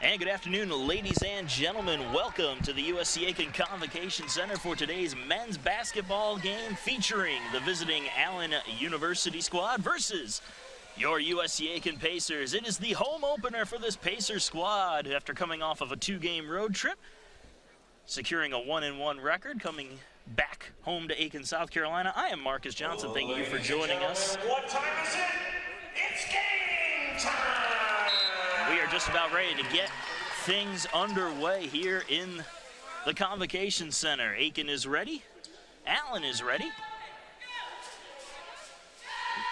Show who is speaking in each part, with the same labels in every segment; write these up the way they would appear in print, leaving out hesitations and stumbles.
Speaker 1: And good afternoon, ladies and gentlemen. Welcome to the USC Aiken Convocation Center for today's men's basketball game featuring the visiting Allen University squad versus your USC Aiken Pacers. It is the home opener for this Pacers squad after coming off of a two-game road trip, securing a 1-1 record, coming back home to Aiken, South Carolina. I am Marcus Johnson. Thank you for joining us.
Speaker 2: What time is it? It's game time!
Speaker 1: We are just about ready to get things underway here in the Convocation Center. Aiken is ready. Allen is ready.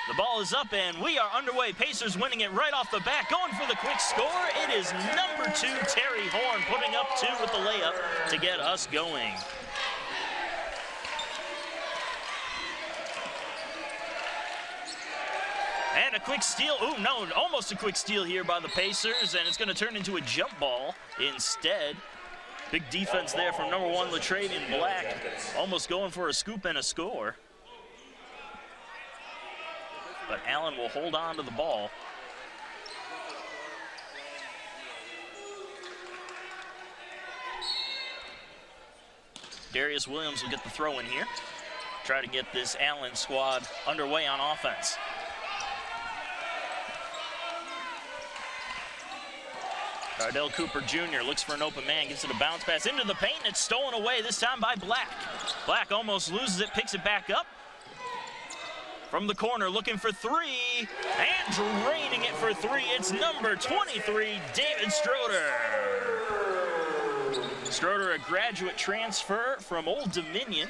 Speaker 1: The ball is up and we are underway. Pacers winning it right off the bat, going for the quick score. It is number 2, Terry Horn, putting up 2 with the layup to get us going. And a quick steal. Oh, no, almost a quick steal here by the Pacers, and it's going to turn into a jump ball instead. Big defense there from number 1, Latravian Black, almost going for a scoop and a score. But Allen will hold on to the ball. Darius Williams will get the throw in here. Try to get this Allen squad underway on offense. Ardell Cooper Jr. looks for an open man, gives it a bounce pass into the paint, and it's stolen away, this time by Black. Black almost loses it, picks it back up. From the corner, looking for 3, and draining it for 3. It's number 23, David Stroder. Stroder, a graduate transfer from Old Dominion,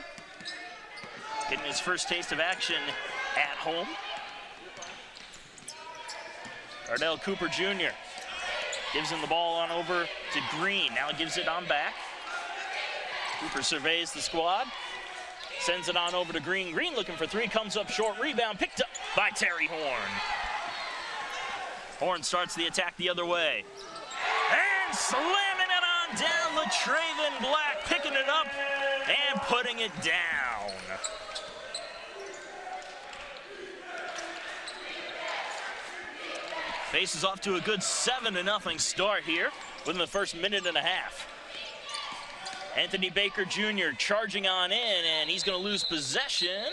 Speaker 1: getting his first taste of action at home. Ardell Cooper Jr. gives him the ball on over to Green. Now gives it on back. Cooper surveys the squad. Sends it on over to Green. Green looking for 3, comes up short. Rebound picked up by Terry Horn. Horn starts the attack the other way. And slamming it on down. Latravian Black picking it up and putting it down. Faces off to a good 7-0 start here within the first minute and a half. Anthony Baker Jr. charging on in, and he's going to lose possession.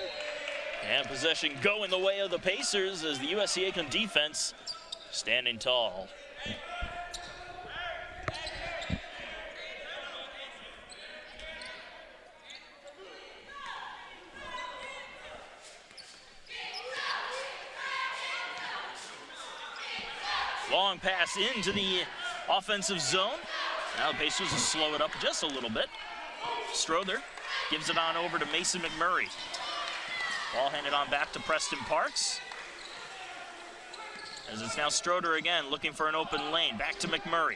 Speaker 1: And possession going the way of the Pacers as the USC Aiken defense standing tall. Long pass into the offensive zone. Now the Pacers will slow it up just a little bit. Stroder gives it on over to Mason McMurray. Ball handed on back to Preston Parks. As it's now Stroder again looking for an open lane. Back to McMurray.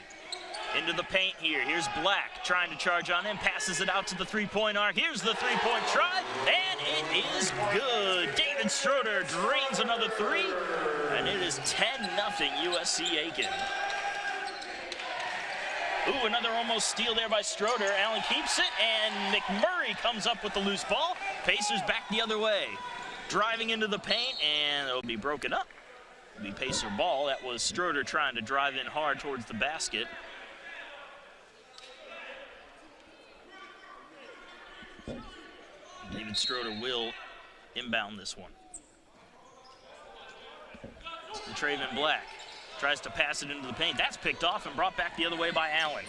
Speaker 1: Into the paint here. Here's Black trying to charge on in. Passes it out to the three-point arc. Here's the three-point try. And it is good. David Stroder drains another 3. And it is 10-0 USC Aiken. Ooh, another almost steal there by Stroder. Allen keeps it, and McMurray comes up with the loose ball. Pacers back the other way. Driving into the paint, and it'll be broken up. It'll be Pacer ball. That was Stroder trying to drive in hard towards the basket. David Stroder will inbound this one. Latravian Black tries to pass it into the paint. That's picked off and brought back the other way by Allen.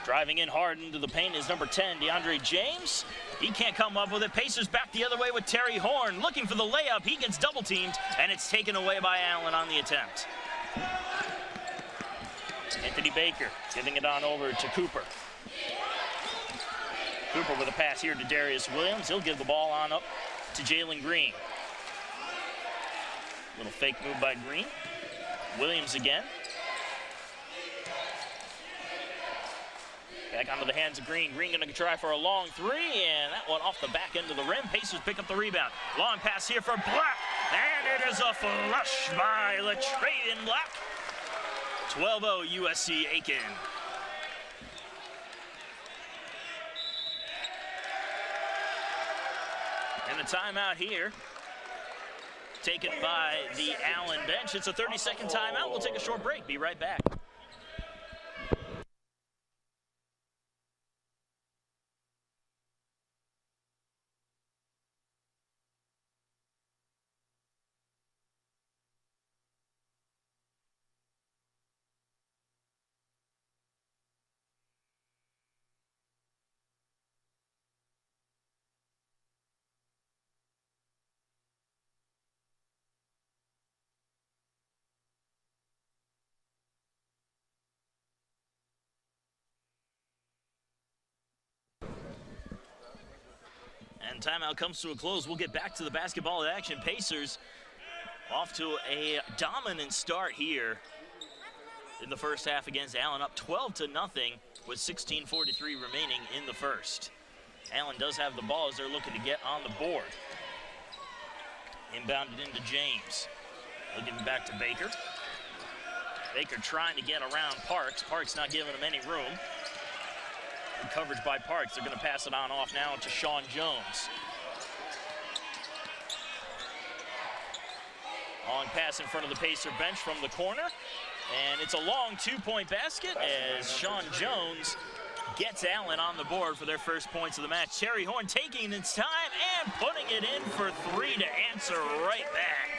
Speaker 1: Driving in hard into the paint is number 10, DeAndre James. He can't come up with it. Pacers back the other way with Terry Horn looking for the layup. He gets double teamed, and it's taken away by Allen on the attempt. Anthony Baker giving it on over to Cooper. Cooper with a pass here to Darius Williams. He'll give the ball on up to Jalen Green. Little fake move by Green. Williams again. Back onto the hands of Green. Green going to try for a long 3, and that one off the back end of the rim. Pacers pick up the rebound. Long pass here for Black, and it is a flush by Latravian Black. 12-0 USC Aiken. And a timeout here taken by the Allen bench. It's a 30-second timeout. We'll take a short break. Be right back. And timeout comes to a close. We'll get back to the basketball action. Pacers off to a dominant start here in the first half against Allen, up 12-0 with 16:43 remaining in the first. Allen does have the ball as they're looking to get on the board. Inbounded into James. They'll give him back to Baker. Baker trying to get around Parks. Parks not giving him any room. Good coverage by Parks. They're going to pass it on off now to Sean Jones. Long pass in front of the Pacer bench from the corner. And it's a long two-point basket as Sean Jones gets Allen on the board for their first points of the match. Terry Horn taking its time and putting it in for three to answer right back.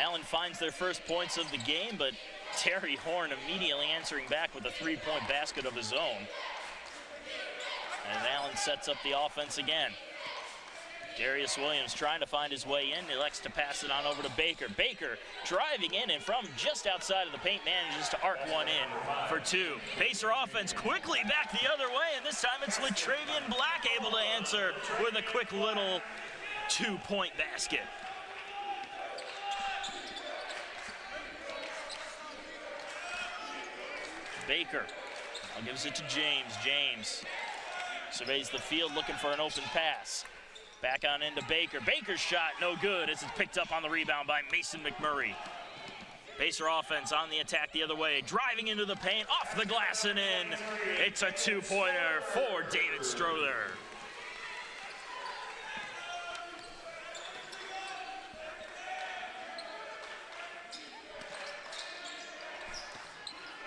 Speaker 1: Allen finds their first points of the game, but Terry Horn immediately answering back with a three-point basket of his own. And Allen sets up the offense again. Darius Williams trying to find his way in. He elects to pass it on over to Baker. Baker driving in and from just outside of the paint manages to arc one in for two. Pacer offense quickly back the other way, and this time it's Latravian Black able to answer with a quick little two-point basket. Baker now gives it to James. James surveys the field looking for an open pass. Back on into Baker. Baker's shot no good as it's picked up on the rebound by Mason McMurray. Pacer offense on the attack the other way. Driving into the paint, off the glass and in. It's a two-pointer for David Strother.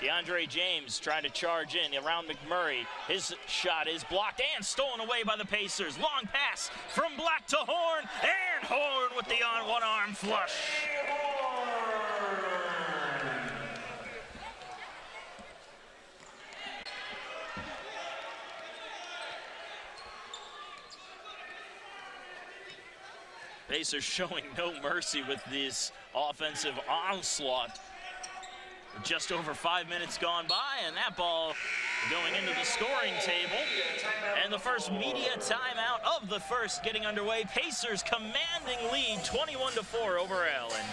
Speaker 1: DeAndre James trying to charge in around McMurray. His shot is blocked and stolen away by the Pacers. Long pass from Black to Horn, and Horn with the one-arm flush. Pacers showing no mercy with this offensive onslaught. Just over 5 minutes gone by, and that ball going into the scoring table. And the first media timeout of the first getting underway. Pacers commanding lead 21-4 over Allen.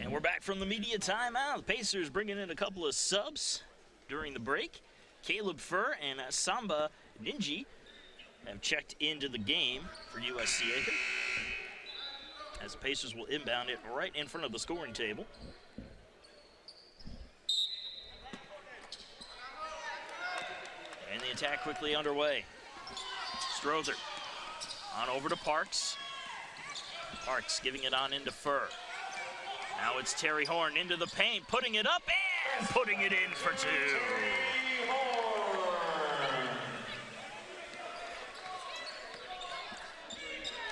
Speaker 1: And we're back from the media timeout. The Pacers bringing in a couple of subs during the break. Caleb Furr and Samba Ninji have checked into the game for USC Aiken, as the Pacers will inbound it right in front of the scoring table. And the attack quickly underway. Strother on over to Parks. Parks giving it on into Furr. Now it's Terry Horn into the paint, putting it up and putting it in for two.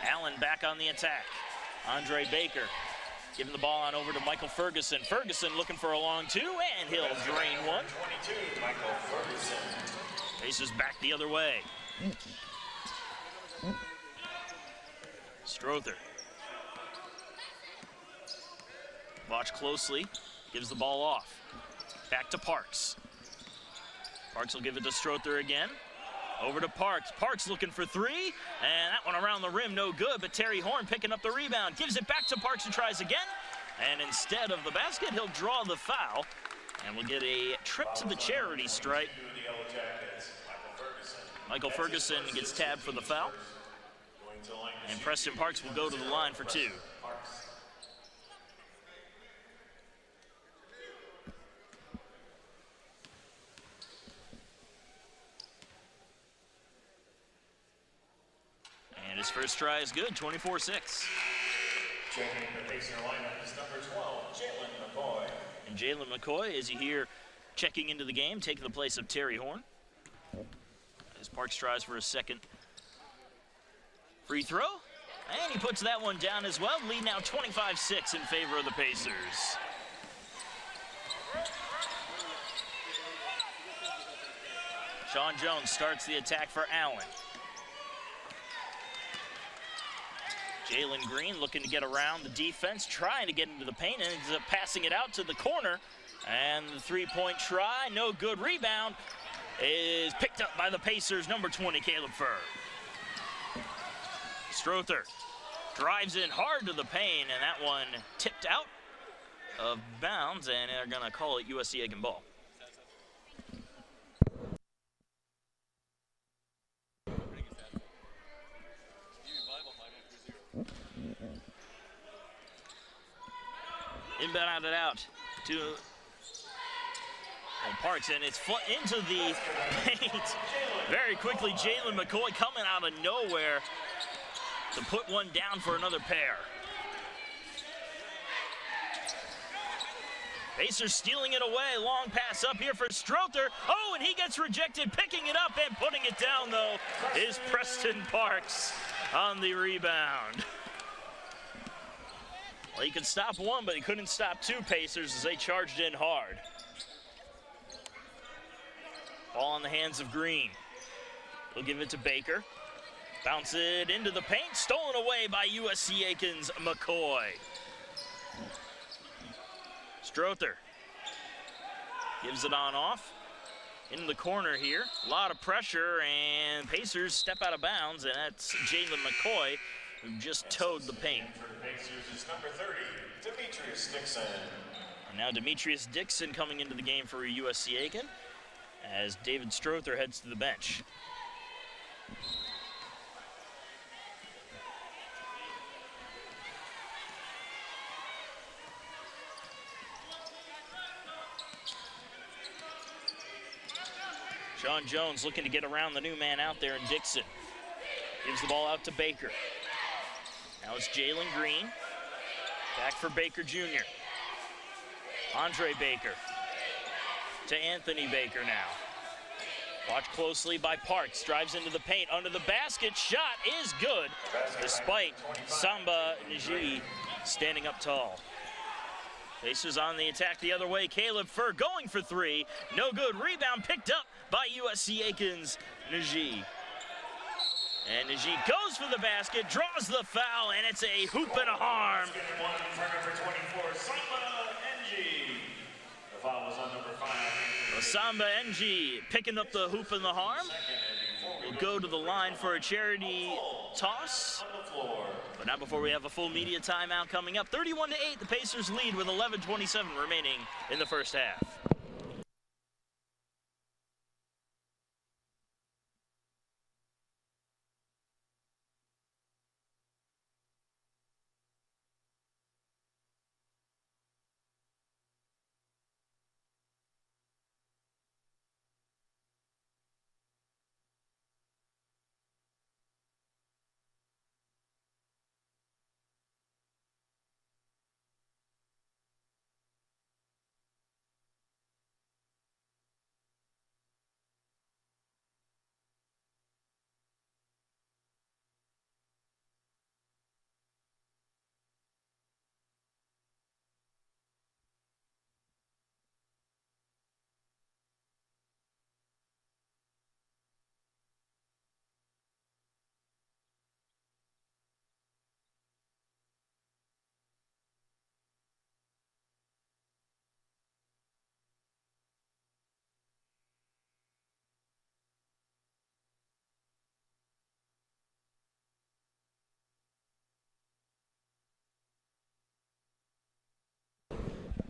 Speaker 1: Allen back on the attack. Andre Baker giving the ball on over to Michael Ferguson. Ferguson looking for a long two, and he'll drain one.
Speaker 2: 22, Michael Ferguson.
Speaker 1: Pacers back the other way. Strother. Watch closely. Gives the ball off. Back to Parks. Parks will give it to Strother again. Over to Parks. Parks looking for three. And that one around the rim, no good. But Terry Horn picking up the rebound. Gives it back to Parks and tries again. And instead of the basket, he'll draw the foul. And we'll get a trip to the charity stripe. Michael Ferguson gets tabbed for the foul. And Preston Parks will go to the line for two. And his first try is good, 24-6.
Speaker 2: Checking the Pacer lineup is number 12, Jalen McCoy.
Speaker 1: And Jalen McCoy, as you hear, checking into the game, taking the place of Terry Horn. As Parks tries for a second free throw. And he puts that one down as well. Lead now 25-6 in favor of the Pacers. Sean Jones starts the attack for Allen. Jalen Green looking to get around the defense, trying to get into the paint, and ends up passing it out to the corner. And the three-point try, no good. Rebound is picked up by the Pacers, number 20, Caleb Furr. Strother drives in hard to the paint, and that one tipped out of bounds, and they're going to call it USC Aiken ball. Inbound out to Parks, and it's into the paint. Very quickly, Jalen McCoy coming out of nowhere to put one down for another pair. Pacers stealing it away. Long pass up here for Strother. Oh, and he gets rejected. Picking it up and putting it down, though, is Preston Parks on the rebound. Well, he could stop one, but he couldn't stop two Pacers as they charged in hard. Ball in the hands of Green. He'll give it to Baker. Bounce it into the paint. Stolen away by USC Aiken's McCoy. Strother gives it on off. In the corner here. A lot of pressure, and Pacers step out of bounds, and that's Jalen McCoy, who just towed the paint.
Speaker 2: For the Pacers is number 30, Demetrius Dixon.
Speaker 1: And now Demetrius Dixon coming into the game for USC Aiken as David Strother heads to the bench. Sean Jones looking to get around the new man out there in Dixon. Gives the ball out to Baker. Now it's Jalen Green. Back for Baker Jr. Andre Baker to Anthony Baker now. Watch closely by Parks. Drives into the paint, under the basket. Shot is good, despite Samba Nji standing up tall. Pacers on the attack the other way. Caleb Furr going for three. No good. Rebound picked up by USC Aiken's Nji. And Nji goes for the basket, draws the foul, and it's a hoop and a harm.
Speaker 2: One for number 24, Samba Nji. The foul was on number 5.
Speaker 1: Samba Nji picking up the hoop and the harm. We'll go to the line for a charity toss. But not before we have a full media timeout coming up. 31-8, the Pacers lead with 11:27 remaining in the first half.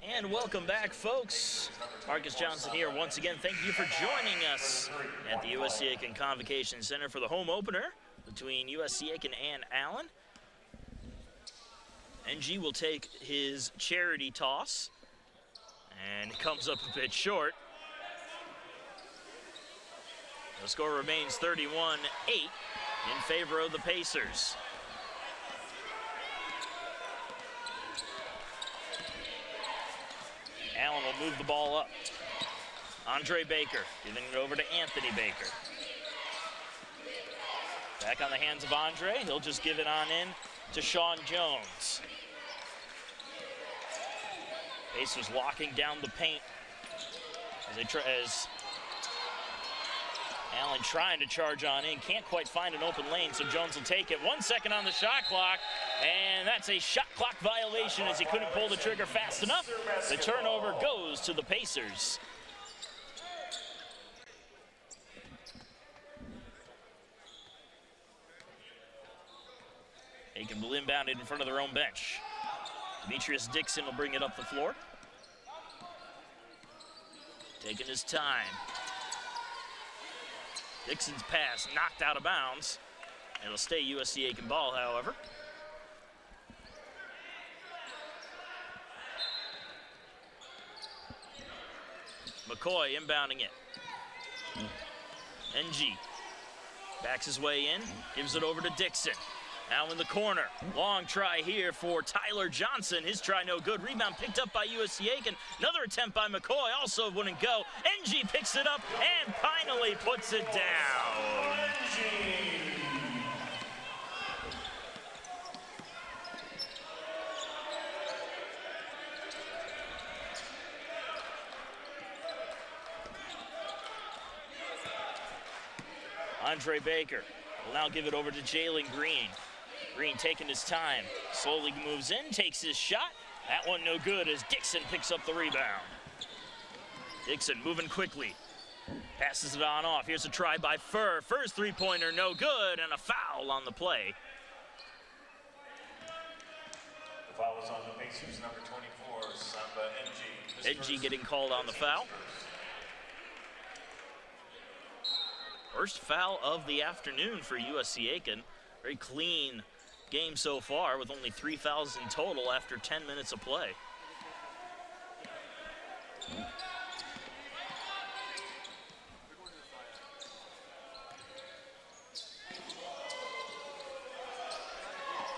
Speaker 1: And welcome back, folks. Marcus Johnson here once again. Thank you for joining us at the USC Aiken Convocation Center for the home opener between USC Aiken and Allen. NG will take his charity toss, and it comes up a bit short. The score remains 31-8 in favor of the Pacers. Allen will move the ball up. Andre Baker giving it over to Anthony Baker. Back on the hands of Andre. He'll just give it on in to Sean Jones. Pacers locking down the paint as Allen trying to charge on in. Can't quite find an open lane, so Jones will take it. 1 second on the shot clock, and that's a shot clock violation as he couldn't pull the trigger fast enough. The turnover goes to the Pacers. Aiken will inbound it in front of their own bench. Demetrius Dixon will bring it up the floor. Taking his time. Dixon's pass knocked out of bounds. It'll stay USC Aiken ball, however. McCoy inbounding it. NG backs his way in, gives it over to Dixon. Now in the corner, long try here for Tyler Johnson. His try no good. Rebound picked up by USC Aiken. Another attempt by McCoy, also wouldn't go. NG picks it up and finally puts it down. Andre Baker will now give it over to Jalen Green. Green taking his time, slowly moves in, takes his shot. That one no good as Dixon picks up the rebound. Dixon moving quickly, passes it on off. Here's a try by Furr. Furr's three-pointer no good, and a foul on the play.
Speaker 2: The foul is on the Pacers, number 24, Samba NG.
Speaker 1: NG getting called on the foul. First foul of the afternoon for USC Aiken. Very clean game so far with only 3 fouls in total after 10 minutes of play.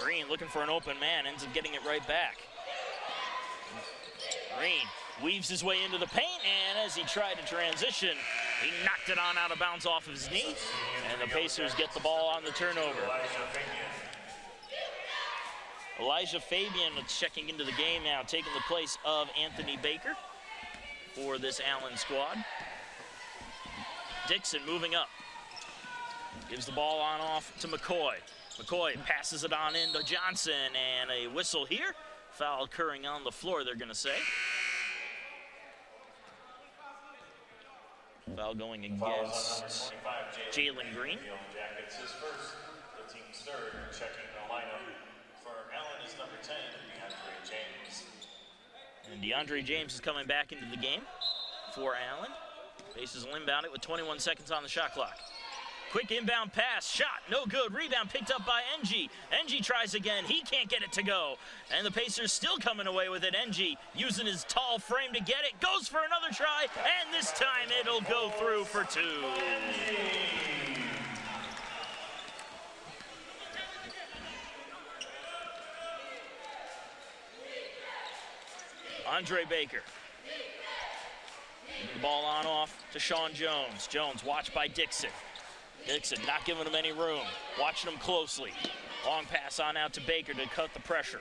Speaker 1: Green looking for an open man, ends up getting it right back. Green weaves his way into the paint, and as he tried to transition, he knocked it on out of bounds off of his knee, and the Pacers get the ball on the turnover. Elijah Fabian checking into the game now, taking the place of Anthony Baker for this Allen squad. Dixon moving up. Gives the ball on off to McCoy. McCoy passes it on into Johnson, and a whistle here. Foul occurring on the floor, they're going to say. Foul going against Jalen Green.
Speaker 2: Jackets his first, the team's third. Checking the lineup for Allen is number 10, DeAndre James.
Speaker 1: And DeAndre James is coming back into the game for Allen. Pacers will inbound it with 21 seconds on the shot clock. Quick inbound pass, shot, no good. Rebound picked up by NG. NG tries again, he can't get it to go. And the Pacers still coming away with it. NG using his tall frame to get it, goes for another try, and this time it'll go through for two. Andre Baker. The ball on off to Sean Jones. Jones watched by Dixon. Dixon not giving him any room, watching him closely. Long pass on out to Baker to cut the pressure.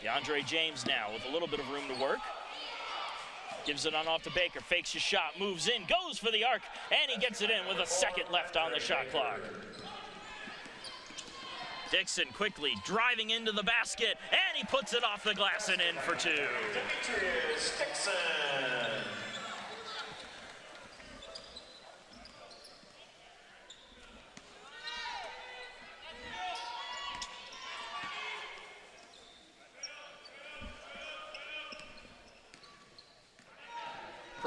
Speaker 1: DeAndre James now with a little bit of room to work. Gives it on off to Baker, fakes his shot, moves in, goes for the arc, and he gets it in with a second left on the shot clock. Dixon quickly driving into the basket, and he puts it off the glass and in for two.
Speaker 2: Demetrius Dixon.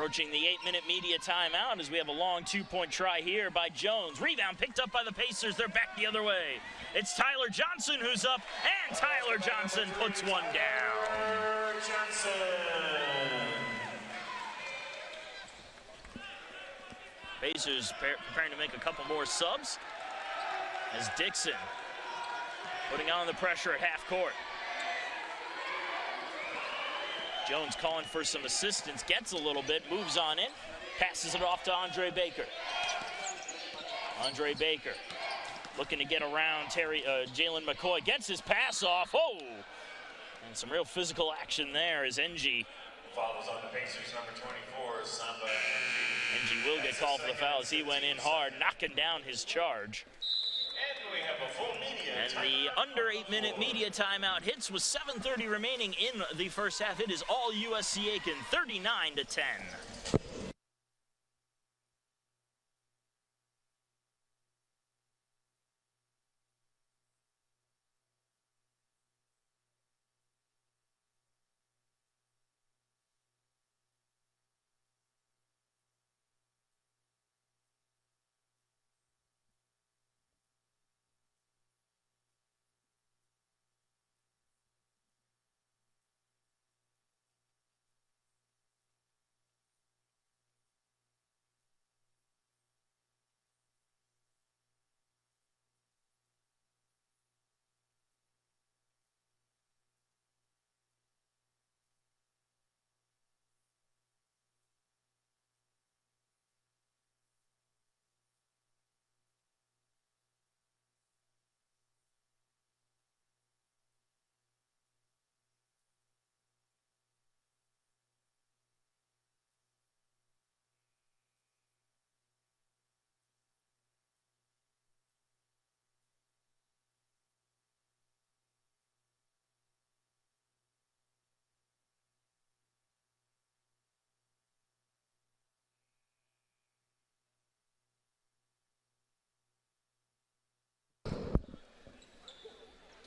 Speaker 1: Approaching the 8-minute media timeout as we have a long 2-point try here by Jones. Rebound picked up by the Pacers. They're back the other way. It's Tyler Johnson who's up, and Tyler Johnson puts one down.
Speaker 2: Johnson.
Speaker 1: Pacers preparing to make a couple more subs as Dixon putting on the pressure at half court. Jones calling for some assistance, gets a little bit, moves on in, passes it off to Andre Baker. Andre Baker looking to get around Jalen McCoy, gets his pass off, oh! And some real physical action there as NG.
Speaker 2: Follows on the Pacers, number 24, Samba
Speaker 1: NG will get called for the foul as he went in hard, knocking down his charge.
Speaker 2: And we have a full media
Speaker 1: And the under 8-minute media timeout hits with 7:30 remaining in the first half. It is all USC Aiken, 39-10.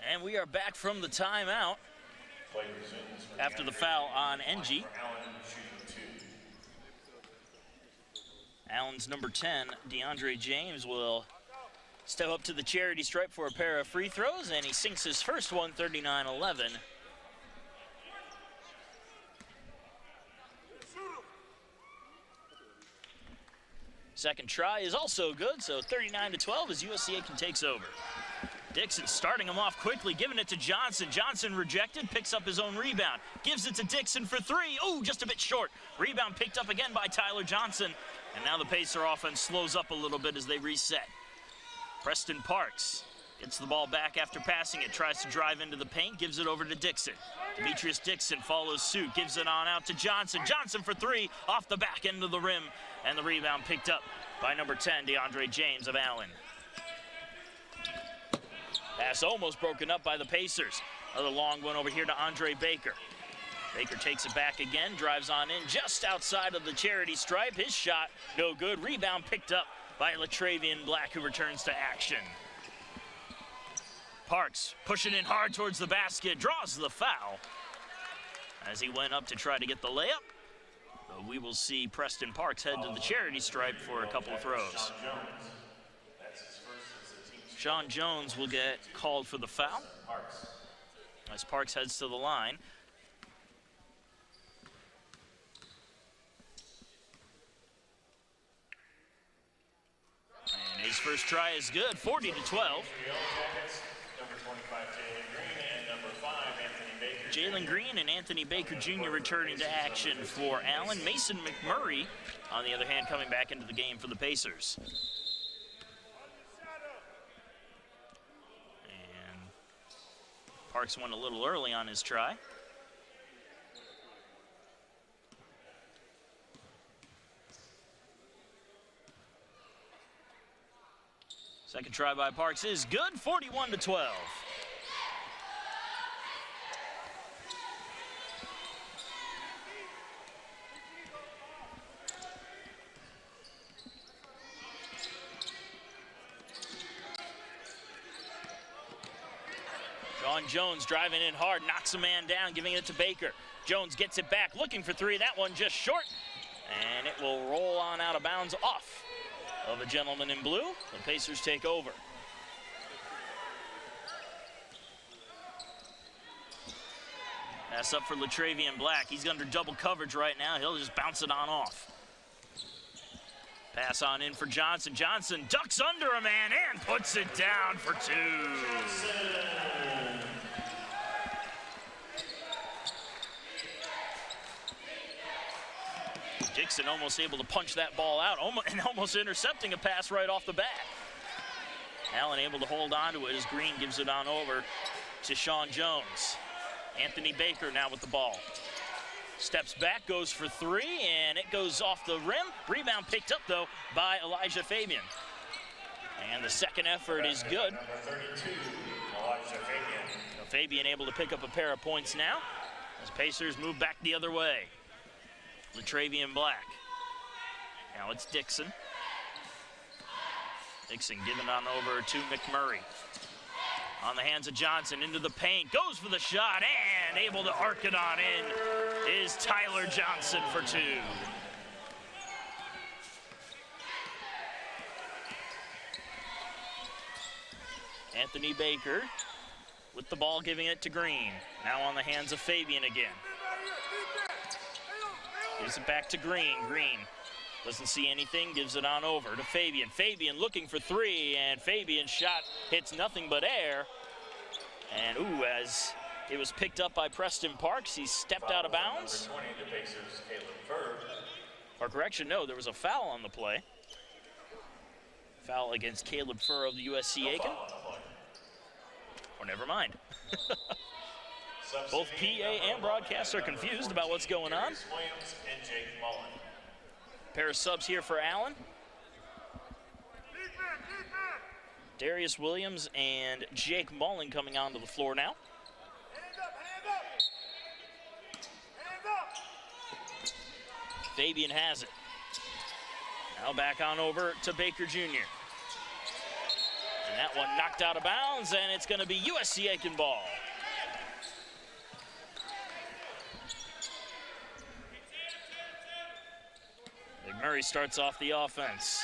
Speaker 1: And we are back from the timeout after the foul on NG. Allen's number 10, DeAndre James, will step up to the charity stripe for a pair of free throws, and he sinks his first one, 39-11. Second try is also good, so 39-12 as USC Aiken takes over. Dixon starting him off quickly, giving it to Johnson. Johnson rejected, picks up his own rebound. Gives it to Dixon for three. Oh, just a bit short. Rebound picked up again by Tyler Johnson. And now the Pacer offense slows up a little bit as they reset. Preston Parks gets the ball back after passing it. Tries to drive into the paint, gives it over to Dixon. Demetrius Dixon follows suit, gives it on out to Johnson. Johnson for three, off the back end of the rim. And the rebound picked up by number 10, DeAndre James of Allen. Pass almost broken up by the Pacers. Another long one over here to Andre Baker. Baker takes it back again, drives on in just outside of the charity stripe. His shot, no good. Rebound picked up by Latravian Black, who returns to action. Parks pushing in hard towards the basket, draws the foul as he went up to try to get the layup. But we will see Preston Parks head to the charity stripe for a couple of throws. Sean Jones will get called for the foul as Parks heads to the line. And his first try is good, 40-12. Jalen Green and Anthony Baker Jr. returning to action for Allen. Mason McMurray, on the other hand, coming back into the game for the Pacers. Parks went a little early on his try. Second try by Parks is good, 41-12. Jones driving in hard, knocks a man down, giving it to Baker. Jones gets it back, looking for three. That one just short. And it will roll on out of bounds off of a gentleman in blue. The Pacers take over. Pass up for Latravian Black. He's under double coverage right now. He'll just bounce it on off. Pass on in for Johnson. Johnson ducks under a man and puts it down for two. Dixon almost able to punch that ball out and almost intercepting a pass right off the bat. Allen able to hold on to it as Green gives it on over to Sean Jones. Anthony Baker now with the ball. Steps back, goes for three, and it goes off the rim. Rebound picked up, though, by Elijah Fabian. And the second effort is good.
Speaker 2: Number 32, Elijah Fabian.
Speaker 1: Fabian able to pick up a pair of points now as Pacers move back the other way. Latravian Black. Now it's Dixon. Dixon giving on over to McMurray. On the hands of Johnson, into the paint, goes for the shot, and able to arc it on in is Tyler Johnson for two. Anthony Baker with the ball, giving it to Green. Now on the hands of Fabian again. Gives it back to Green. Green doesn't see anything, gives it on over to Fabian. Fabian looking for three, and Fabian's shot hits nothing but air. And ooh, as it was picked up by Preston Parks, he stepped out of bounds.
Speaker 2: Number 20, the Pacers, Caleb Furr.
Speaker 1: Or correction, no, there was a foul on the play. Foul against Caleb Furr of the USC Aiken. Or never mind. Both PA and broadcast are confused about what's going on.
Speaker 2: Williams and Jake Mullen.
Speaker 1: Pair of subs here for Allen. Darius Williams and Jake Mullen coming onto the floor now. Fabian has it. Now back on over to Baker Jr. And that one knocked out of bounds, and it's going to be USC Aiken ball. McMurray starts off the offense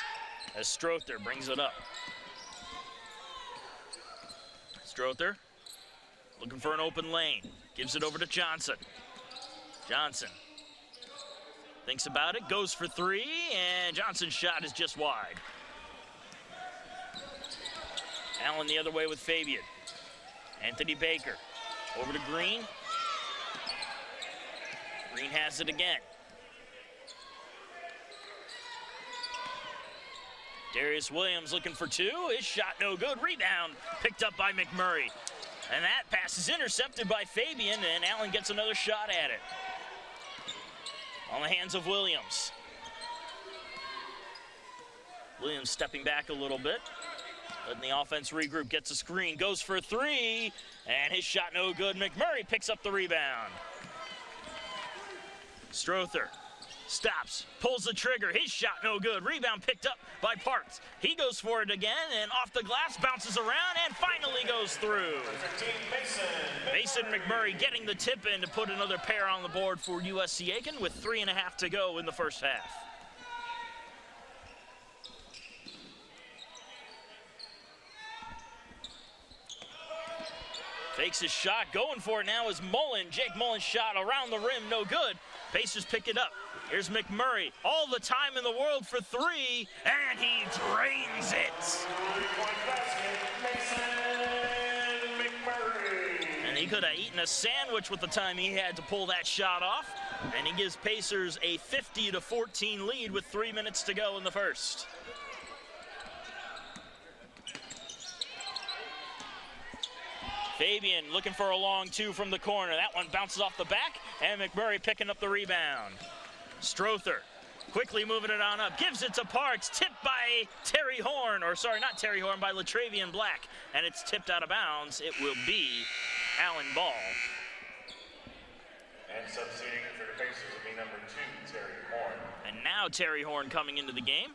Speaker 1: as Strother brings it up. Strother looking for an open lane. Gives it over to Johnson. Johnson thinks about it, goes for three, and Johnson's shot is just wide. Allen the other way with Fabian. Anthony Baker over to Green. Green has it again. Darius Williams looking for two. His shot no good. Rebound picked up by McMurray. And that pass is intercepted by Fabian, and Allen gets another shot at it. On the hands of Williams. Williams stepping back a little bit. Letting the offense regroup. Gets a screen. Goes for three. And his shot no good. McMurray picks up the rebound. Strother stops, pulls the trigger, his shot no good. Rebound picked up by Parks. He goes for it again, and off the glass, bounces around, and finally goes through. Mason McMurray getting the tip in to put another pair on the board for USC Aiken with 3.5 to go in the first half. Fakes his shot, going for it now is Mullen. Jake Mullen's shot around the rim, no good. Pacers pick it up. Here's McMurray, all the time in the world for three, and he drains it.
Speaker 2: 3-point basket, Mason McMurray.
Speaker 1: And he could have eaten a sandwich with the time he had to pull that shot off. And he gives Pacers a 50-14 lead with 3 minutes to go in the first. Fabian looking for a long two from the corner. That one bounces off the back, and McMurray picking up the rebound. Strother quickly moving it on up, gives it to Parks, tipped by Terry Horn, or sorry, not Terry Horn, by Latravian Black, and it's tipped out of bounds. It will be Allen ball.
Speaker 2: And substituting for the Pacers will be number 2, Terry Horn.
Speaker 1: And now Terry Horn coming into the game.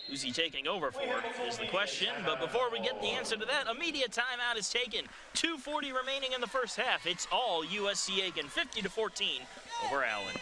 Speaker 1: Who's he taking over for is the question, but before we get the answer to that, immediate timeout is taken. 2:40 remaining in the first half. It's all USC Aiken, 50-14 over Allen.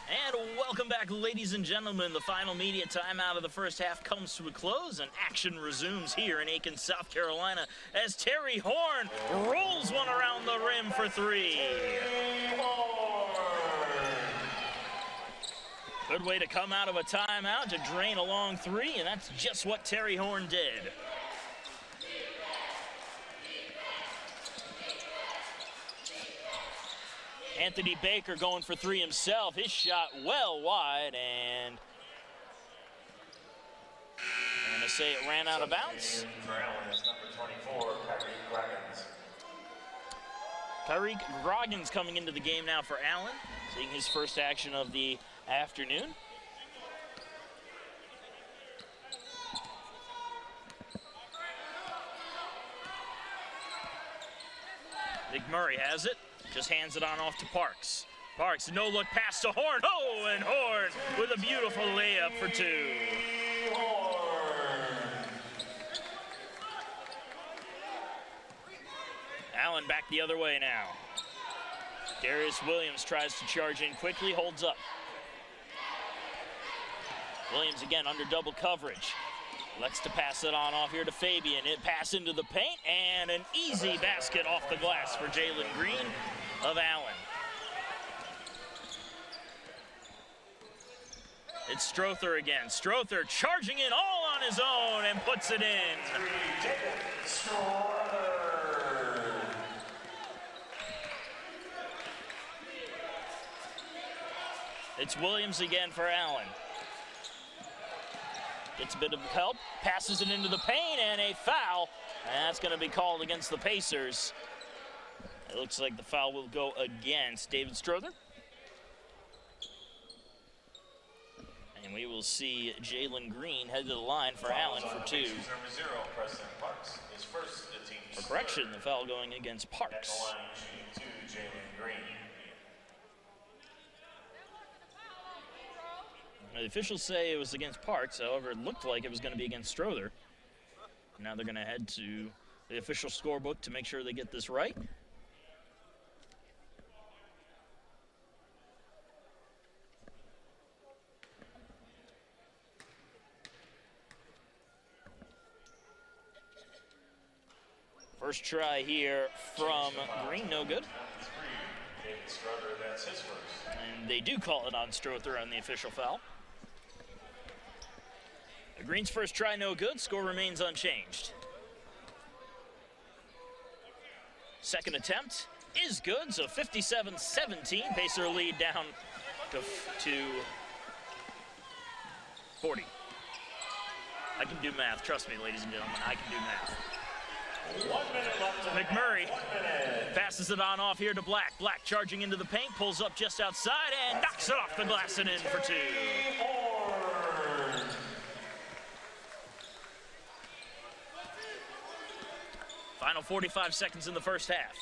Speaker 1: And welcome back, ladies and gentlemen. The final media timeout of the first half comes to a close, and action resumes here in Aiken, South Carolina, as Terry Horn rolls one around the rim for three. Good way to come out of a timeout, to drain a long three, and that's just what Terry Horn did. Anthony Baker going for three himself. His shot well wide, and I'm going to say it ran out of bounds. Tyreek Groggins coming into the game now for Allen, seeing his first action of the afternoon. McMurray has it. Just hands it on off to Parks. Parks, no look pass to Horn. Oh, and Horn with a beautiful layup for two. Allen back the other way now. Darius Williams tries to charge in quickly, holds up. Williams again under double coverage. Lets to pass it on off here to Fabian. It pass into the paint, and an easy basket off the glass for Jalen Green of Allen. It's Strother again. Strother charging in all on his own and puts it in. It's Williams again for Allen. Gets a bit of help, passes it into the paint, and a foul. And that's going to be called against the Pacers. It looks like the foul will go against David Strother. And we will see Jalen Green head to the line for Allen for two. For correction, the foul going against Parks. The officials say it was against Parks, however, it looked like it was going to be against Strother. Now they're going to head to the official scorebook to make sure they get this right. First try here from Green, no good. And they do call it on Strother on the official foul. Green's first try, no good. Score remains unchanged. Second attempt is good, so 57-17. Pacer lead down to 40. I can do math. Trust me, ladies and gentlemen, I can do math.
Speaker 2: 1 minute left.
Speaker 1: McMurray passes it on off here to Black. Black charging into the paint, pulls up just outside, and knocks it off the glass and in for two. Final 45 seconds in the first half.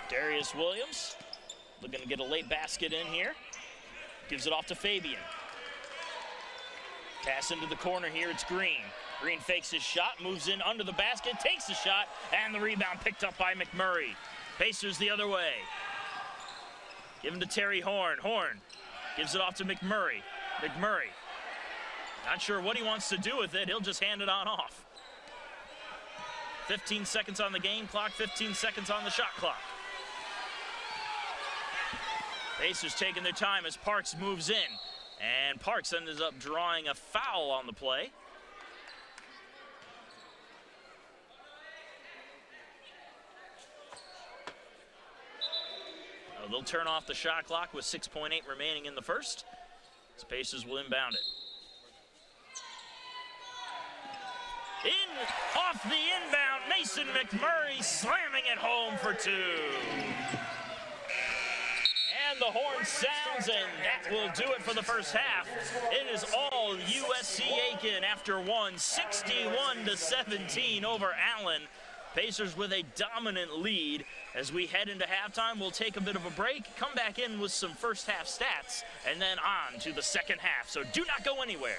Speaker 1: Darius Williams looking to get a late basket in here. Gives it off to Fabian. Pass into the corner here, it's Green. Green fakes his shot, moves in under the basket, takes the shot, and the rebound picked up by McMurray. Pacers the other way. Give him to Terry Horn. Horn gives it off to McMurray. McMurray, not sure what he wants to do with it. He'll just hand it on off. 15 seconds on the game clock, 15 seconds on the shot clock. Pacers taking their time as Parks moves in. And Parks ends up drawing a foul on the play. They'll turn off the shot clock with 6.8 remaining in the first. The Pacers will inbound it. Off the inbound, Mason McMurray slamming it home for two. And the horn sounds, and that will do it for the first half. It is all USC Aiken after one, 61-17 over Allen. Pacers with a dominant lead. As we head into halftime, we'll take a bit of a break, come back in with some first half stats, and then on to the second half. So do not go anywhere.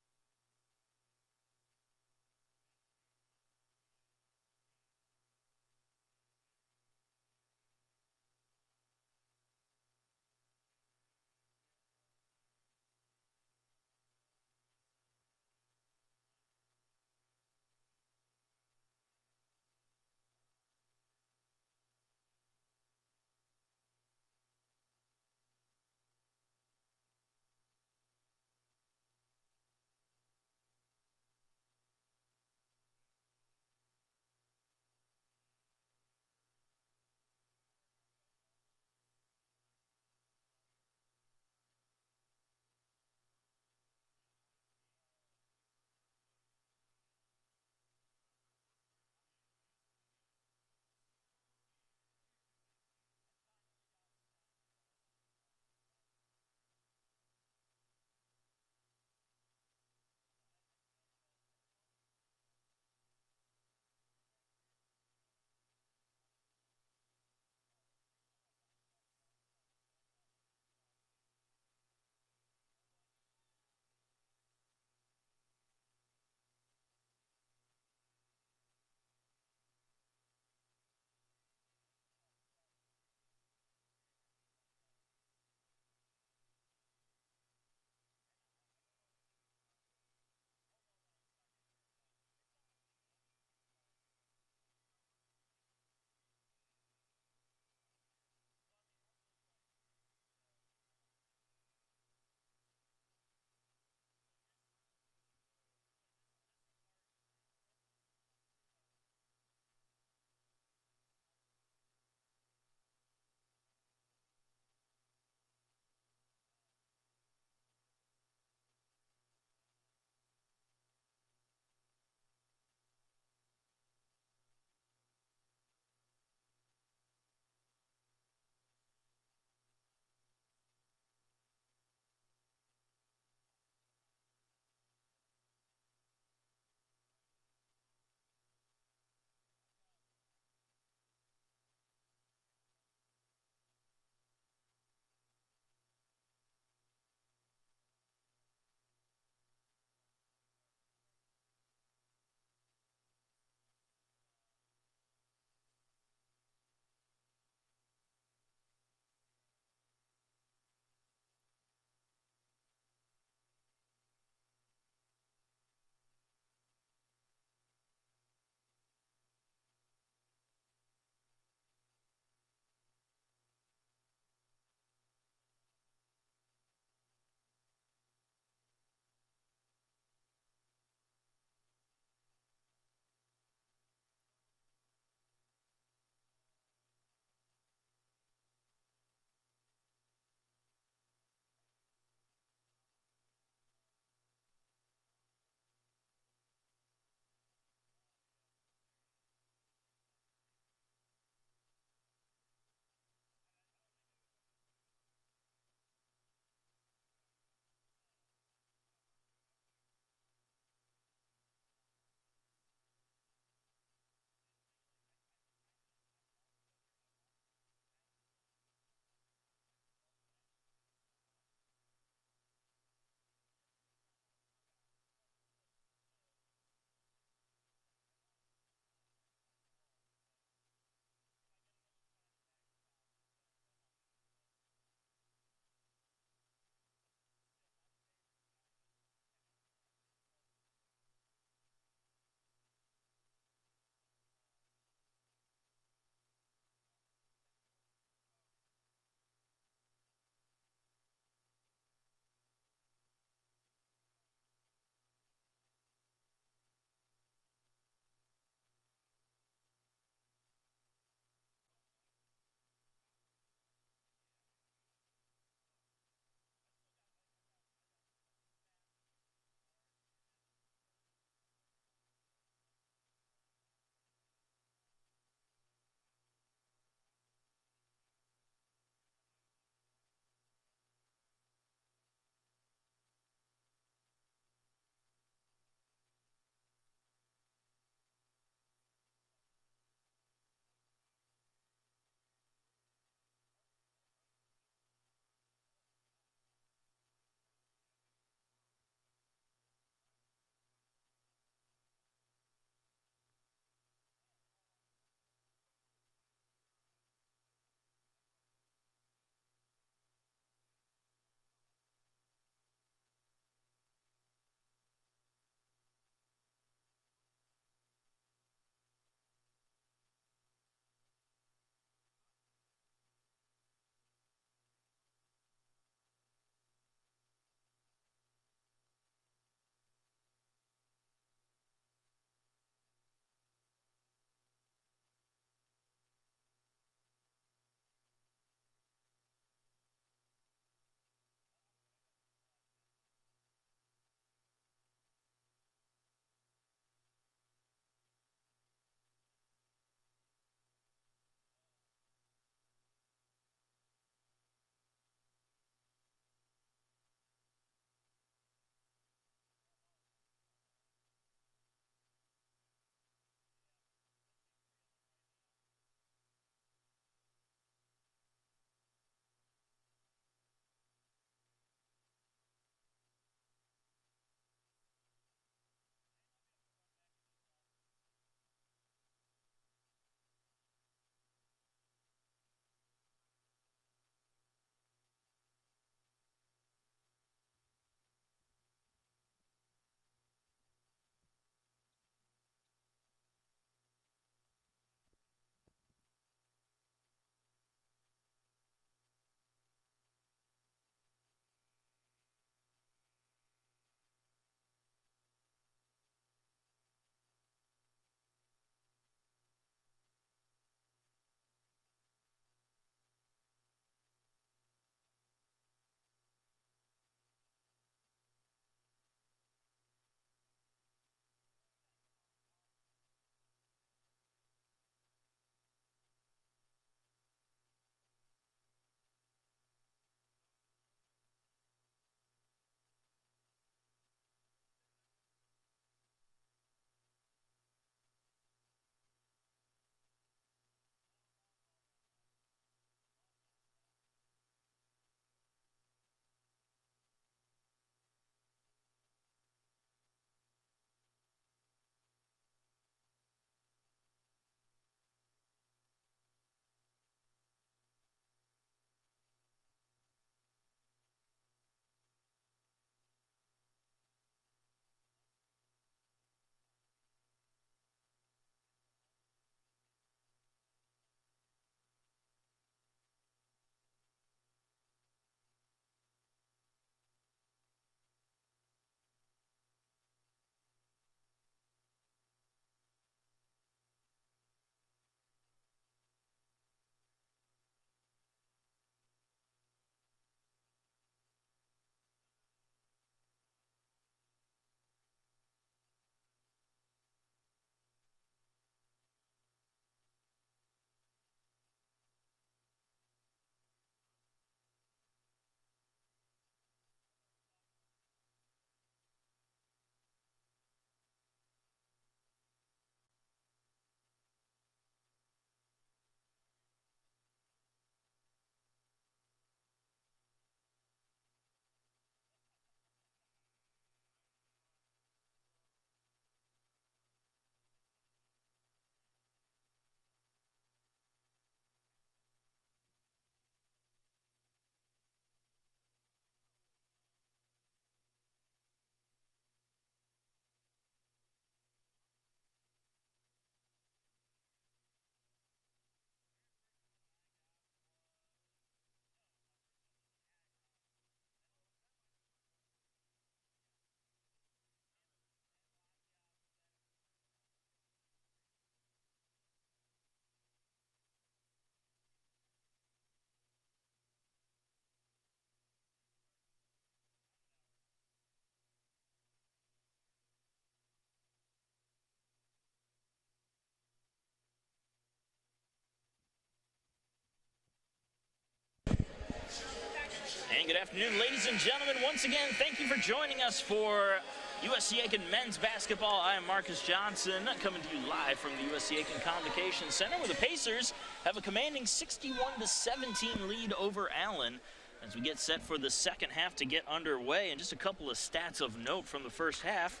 Speaker 1: Good afternoon, ladies and gentlemen. Once again, thank you for joining us for USC Aiken men's basketball. I am Marcus Johnson, coming to you live from the USC Aiken Convocation Center, where the Pacers have a commanding 61-17 lead over Allen as we get set for the second half to get underway. And just a couple of stats of note from the first half.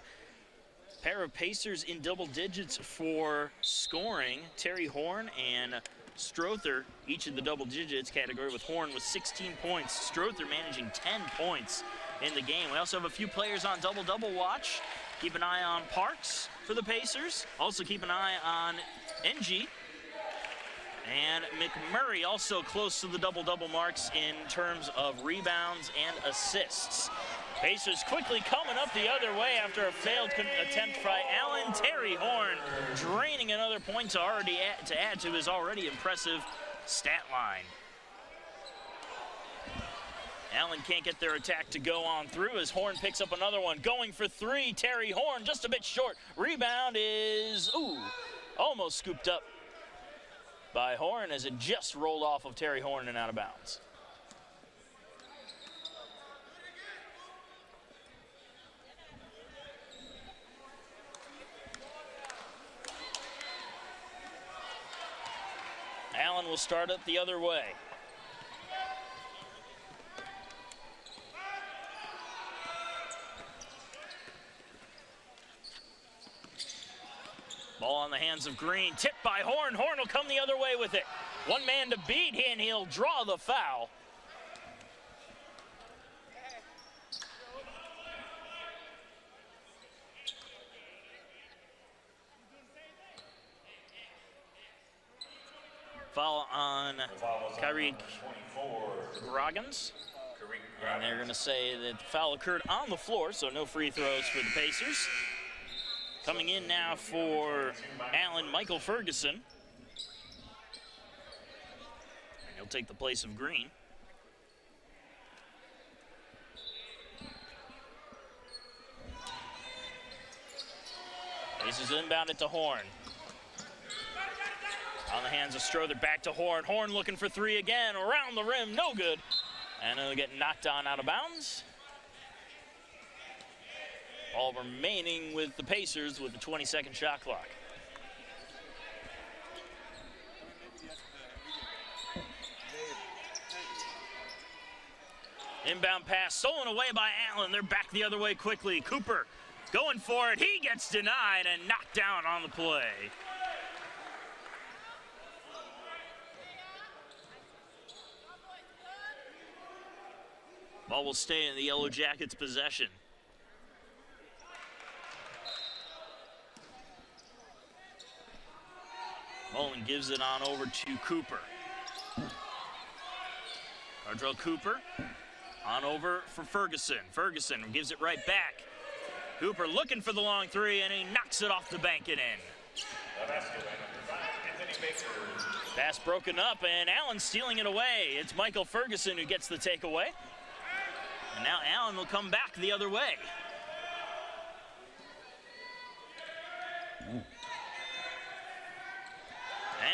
Speaker 1: Pair of Pacers in double digits for scoring. Terry Horn and Strother, each in the double digits category, with Horn with 16 points. Strother managing 10 points in the game. We also have a few players on double-double watch. Keep an eye on Parks for the Pacers. Also keep an eye on NG. And McMurray also close to the double-double marks in terms of rebounds and assists. Pacers quickly coming up the other way after a failed attempt by Allen. Terry Horn draining another point to add to his already impressive stat line. Allen can't get their attack to go on through as Horn picks up another one. Going for three, Terry Horn just a bit short. Rebound is, almost scooped up by Horn as it just rolled off of Terry Horn and out of bounds. Allen will start it the other way. Ball on the hands of Green, tipped by Horn. Horn will come the other way with it. One man to beat, and he'll draw the foul. Foul on Kyrie Groggins. And they're going to say that the foul occurred on the floor, so no free throws for the Pacers. Coming in now for Allen, Michael Ferguson. And he'll take the place of Green. Pacers inbound it to Horn. On the hands of Strother, back to Horn. Horn looking for three again, around the rim, no good. And it'll get knocked on out of bounds. All remaining with the Pacers with the 20-second shot clock. Inbound pass stolen away by Allen. They're back the other way quickly. Cooper going for it. He gets denied and knocked down on the play. Ball will stay in the Yellow Jackets' possession. Mullen gives it on over to Cooper. Cardrell Cooper on over for Ferguson. Ferguson gives it right back. Cooper looking for the long three, and he knocks it off the bank and in. Pass broken up, and Allen stealing it away. It's Michael Ferguson who gets the takeaway. And now Allen will come back the other way.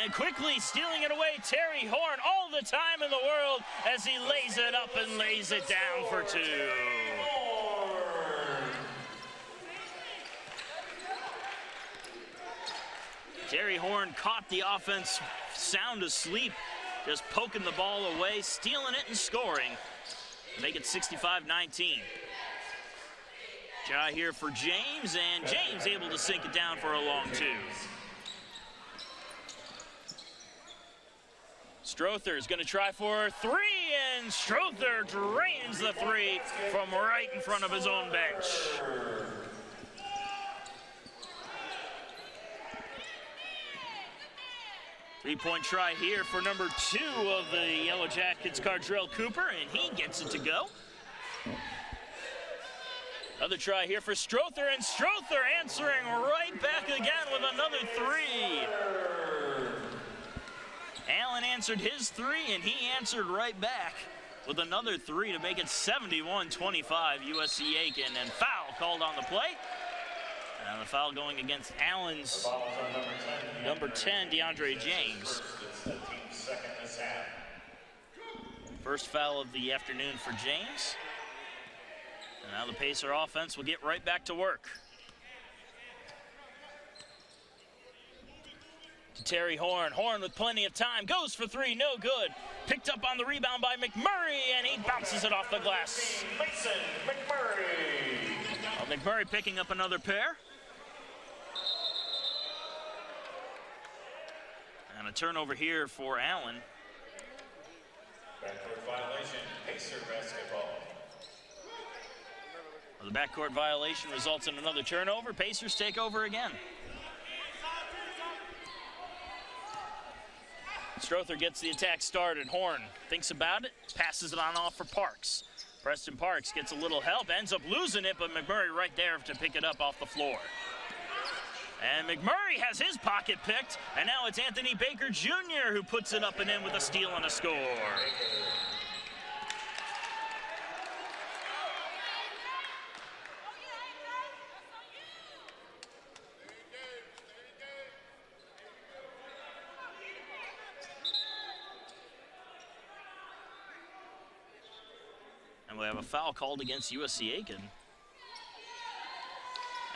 Speaker 1: And quickly stealing it away, Terry Horn, all the time in the world as he lays it up and lays it down for two. Terry Horn caught the offense sound asleep, just poking the ball away, stealing it and scoring. Make it 65-19. Try here for James, and James able to sink it down for a long two. Strother is going to try for three, and Strother drains the three from right in front of his own bench. Three-point try here for number 2 of the Yellow Jackets, Cardrell Cooper, and he gets it to go. Another try here for Strother, and Strother answering right back again with another three. Allen answered his three, and he answered right back with another three to make it 71-25 USC Aiken, and foul called on the play. And the foul going against Allen's number 10, DeAndre James. First foul of the afternoon for James. And now the Pacer offense will get right back to work. To Terry Horn. Horn with plenty of time. Goes for three. No good. Picked up on the rebound by McMurray, and he bounces it off the glass.
Speaker 2: Mason McMurray.
Speaker 1: Well, McMurray picking up another pair. And a turnover here for Allen.
Speaker 2: Backcourt violation, Pacer basketball.
Speaker 1: Well, the backcourt violation results in another turnover. Pacers take over again. Strother gets the attack started. Horn thinks about it, passes it on off for Parks. Preston Parks gets a little help, ends up losing it, but McMurray right there to pick it up off the floor. And McMurray has his pocket picked, and now it's Anthony Baker Jr. who puts it up and in with a steal and a score. And we have a foul called against USC Aiken.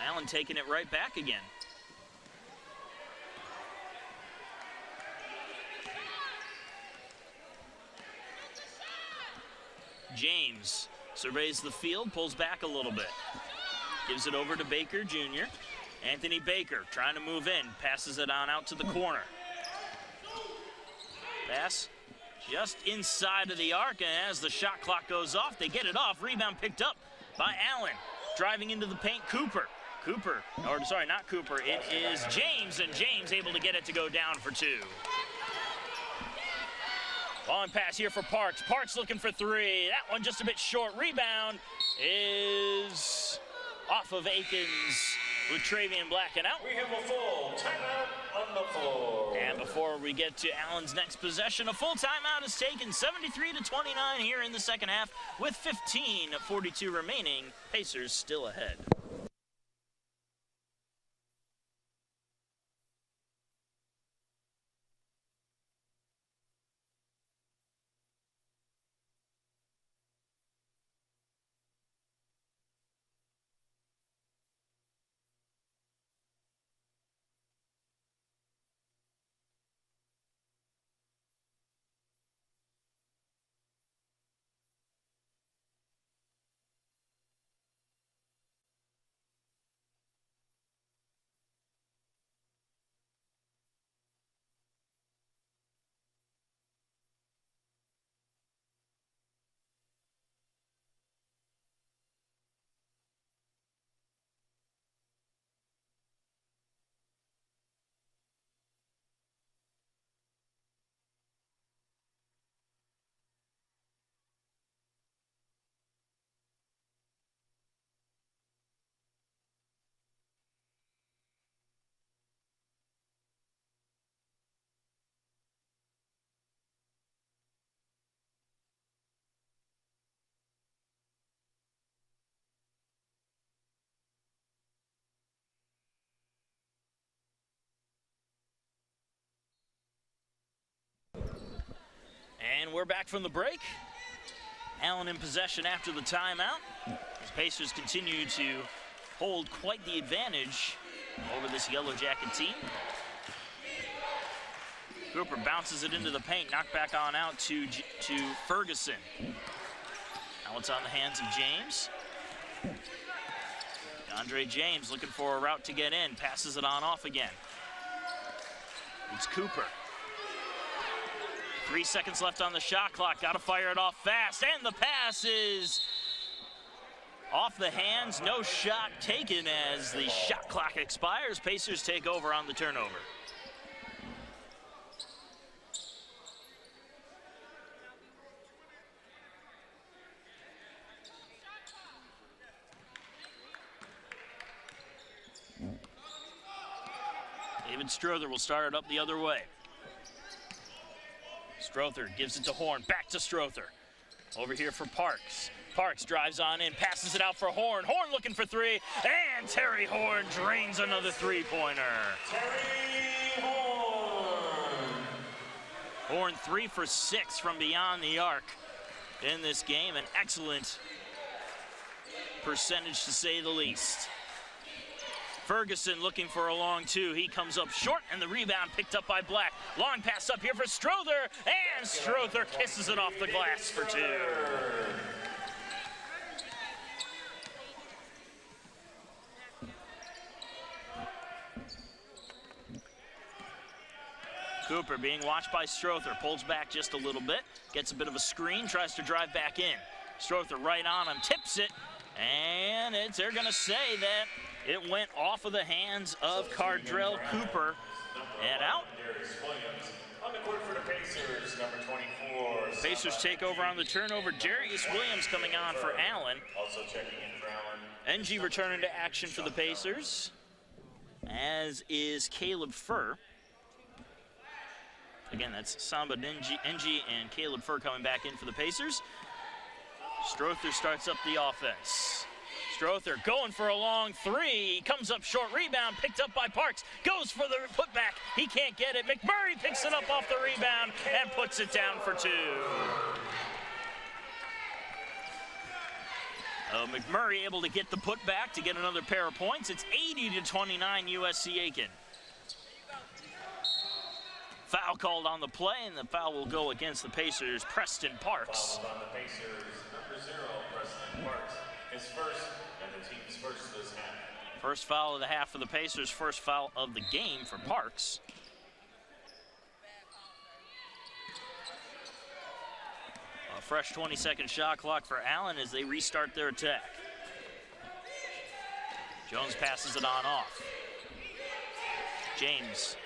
Speaker 1: Allen taking it right back again. James surveys the field, pulls back a little bit. Gives it over to Baker Jr. Anthony Baker trying to move in, passes it on out to the corner. Pass just inside of the arc, and as the shot clock goes off, they get it off. Rebound picked up by Allen. Driving into the paint, Cooper, or sorry, not Cooper, it is James, and James able to get it to go down for two. Long pass here for Parks. Parks looking for three. That one just a bit short. Rebound is off of Aikens with Travian blacking out.
Speaker 2: We have a full timeout on the floor.
Speaker 1: And before we get to Allen's next possession, a full timeout is taken, 73-29 here in the second half with 15:42 remaining. Pacers still ahead. And we're back from the break. Allen in possession after the timeout. As Pacers continue to hold quite the advantage over this Yellow Jacket team. Cooper bounces it into the paint, knocked back on out to Ferguson. Now it's on the hands of James. Andre James looking for a route to get in, passes it on off again. It's Cooper. 3 seconds left on the shot clock. Got to fire it off fast. And the pass is off the hands. No shot taken as the shot clock expires. Pacers take over on the turnover. David Strother will start it up the other way. Strother gives it to Horn, back to Strother. Over here for Parks. Parks drives on in, passes it out for Horn. Horn looking for three, and Terry Horn drains another three-pointer.
Speaker 2: Terry Horn.
Speaker 1: Horn 3 for 6 from beyond the arc. in this game. An excellent percentage, to say the least. Ferguson looking for a long two. He comes up short, and the rebound picked up by Black. Long pass up here for Strother, and Strother kisses it off the glass for two. Cooper being watched by Strother, pulls back just a little bit, gets a bit of a screen, tries to drive back in. Strother right on him, tips it, and they're gonna say that it went off of the hands of Cardrell Cooper and out.
Speaker 2: On the court for the Pacers, number 24.
Speaker 1: Pacers take over on the turnover. Darius Williams coming on for Allen.
Speaker 2: Also checking in for Allen.
Speaker 1: NG returning to action for the Pacers, as is Caleb Furr. Again, that's Samba NG and Caleb Furr coming back in for the Pacers. Strother starts up the offense. Strother going for a long three. Comes up short, rebound picked up by Parks. Goes for the putback. He can't get it. McMurray picks it up off the rebound and puts it down for two. McMurray able to get the putback to get another pair of points. It's 80-29 USC Aiken. Foul called on the play, and the foul will go against the Pacers, Preston Parks.
Speaker 2: Foul on the Pacers, number 0, Preston Parks. His first, and the team's first this half.
Speaker 1: First foul of the half for the Pacers, first foul of the game for Parks. A fresh 20-second shot clock for Allen as they restart their attack. Jones passes it on off. James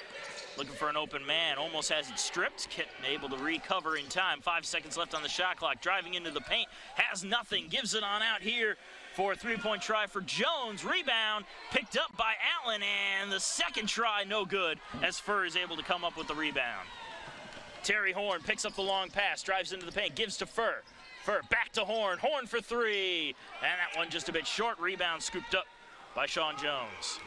Speaker 1: looking for an open man, almost has it stripped. Kit able to recover in time. 5 seconds left on the shot clock. Driving into the paint, has nothing. Gives it on out here for a three-point try for Jones. Rebound picked up by Allen, and the second try no good as Furr is able to come up with the rebound. Terry Horn picks up the long pass, drives into the paint, gives to Furr. Furr back to Horn. Horn for three, and that one just a bit short. Rebound scooped up by Sean Jones.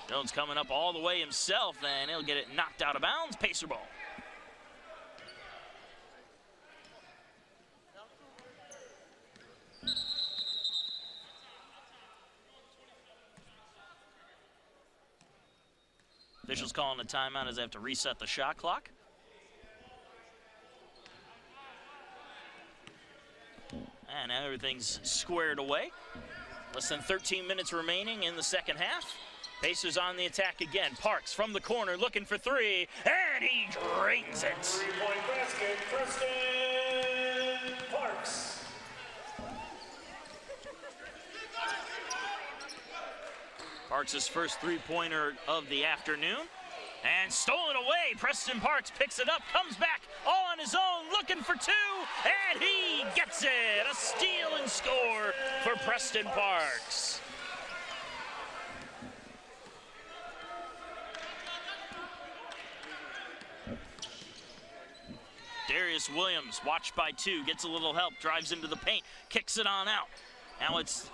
Speaker 1: Jones coming up all the way himself, and he'll get it knocked out of bounds. Pacer ball. Officials calling a timeout as they have to reset the shot clock. And now everything's squared away. Less than 13 minutes remaining in the second half. Pacers on the attack again. Parks from the corner looking for three, and he drains it.
Speaker 2: Three-point basket, Preston Parks.
Speaker 1: Parks' first three-pointer of the afternoon. And stolen away. Preston Parks picks it up, comes back all on his own, looking for two, and he gets it. A steal and score for Preston Parks. Darius Williams, watched by two, gets a little help, drives into the paint, kicks it on out. Now it's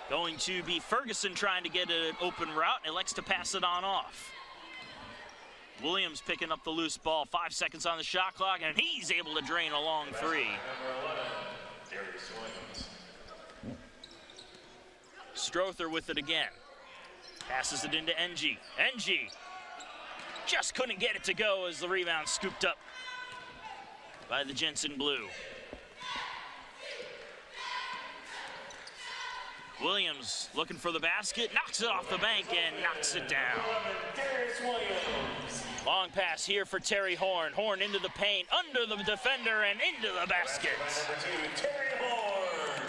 Speaker 1: going to be Ferguson trying to get an open route, and elects to pass it on off. Williams picking up the loose ball, 5 seconds on the shot clock, and he's able to drain a long three.
Speaker 2: Number 11, Darius Williams.
Speaker 1: Strother with it again. Passes it into NG. NG just couldn't get it to go as the rebound scooped up by the Jensen Blue. Williams looking for the basket, knocks it off the bank and knocks it down.
Speaker 2: Darius Williams.
Speaker 1: Long pass here for Terry Horn. Horn into the paint, under the defender, and into the basket.
Speaker 2: Number 2, Terry Horn.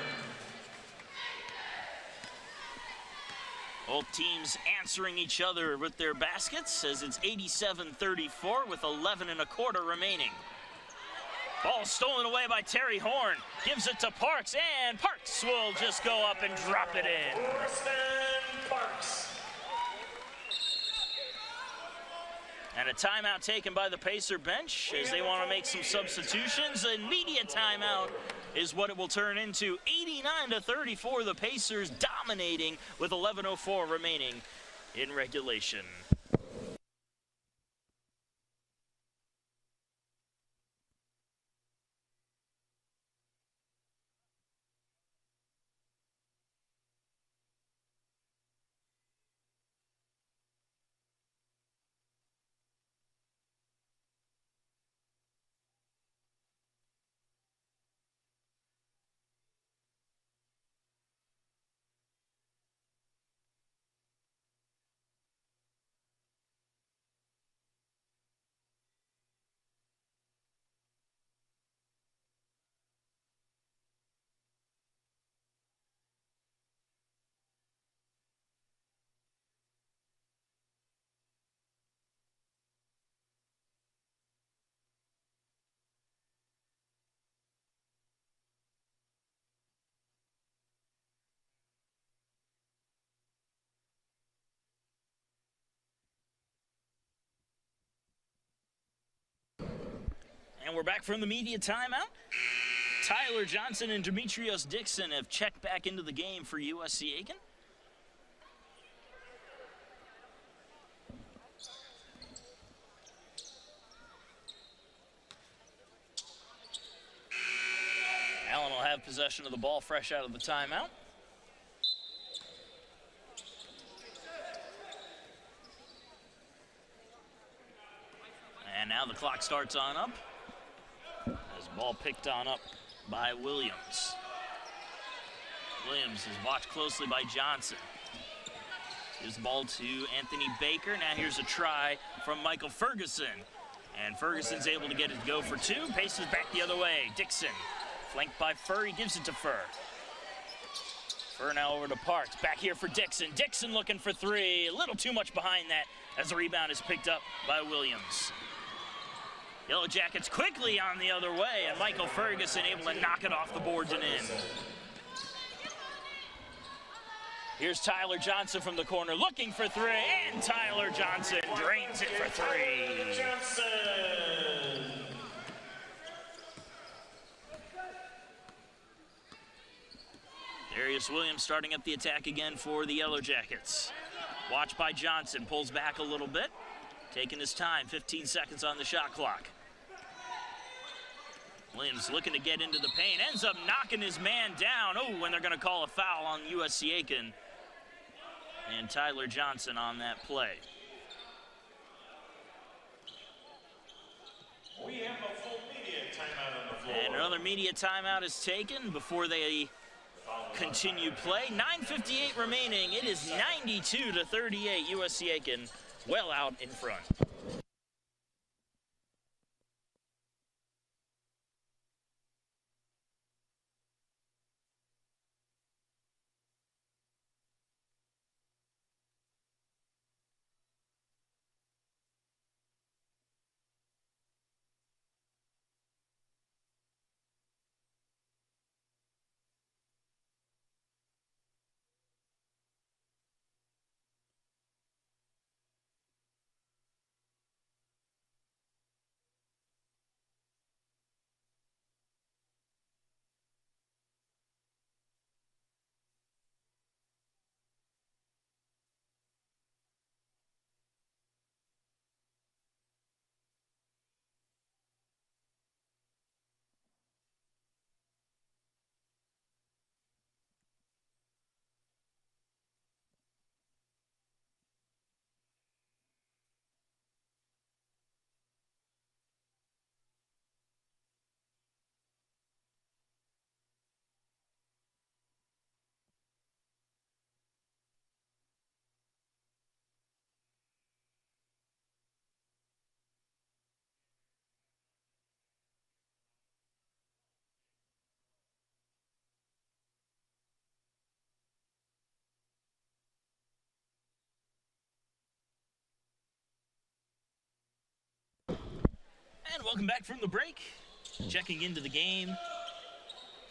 Speaker 1: Both teams answering each other with their baskets as it's 87-34 with 11 and a quarter remaining. Ball stolen away by Terry Horn. Gives it to Parks, and Parks will just go up and drop it in.
Speaker 2: Preston Parks.
Speaker 1: And a timeout taken by the Pacer bench as they want to make some substitutions. An immediate timeout is what it will turn into. 89-34, the Pacers dominating with 11:04 remaining in regulation. And we're back from the media timeout. Tyler Johnson and Demetrios Dixon have checked back into the game for USC Aiken. Allen will have possession of the ball fresh out of the timeout. And now the clock starts on up. As ball picked on up by Williams. Williams is watched closely by Johnson. Gives the ball to Anthony Baker. Now here's a try from Michael Ferguson. And Ferguson's able to get it to go for two. Paces back the other way. Dixon, flanked by Furr. He gives it to Furr. Furr now over to Parks. Back here for Dixon. Dixon looking for three. A little too much behind that as the rebound is picked up by Williams. Yellow Jackets quickly on the other way, and Michael Ferguson able to knock it off the boards and in. Here's Tyler Johnson from the corner looking for three, and Tyler Johnson drains it for three. Darius Williams starting up the attack again for the Yellow Jackets. Watched by Johnson, pulls back a little bit. Taking his time, 15 seconds on the shot clock. Williams looking to get into the paint, ends up knocking his man down. Oh, when they're going to call a foul on USC Aiken. And Tyler Johnson on that play.
Speaker 2: We have a full media timeout on the floor.
Speaker 1: And another media timeout is taken before they continue play. 9:58 remaining. It is 92-38. USC Aiken well out in front. And welcome back from the break. Checking into the game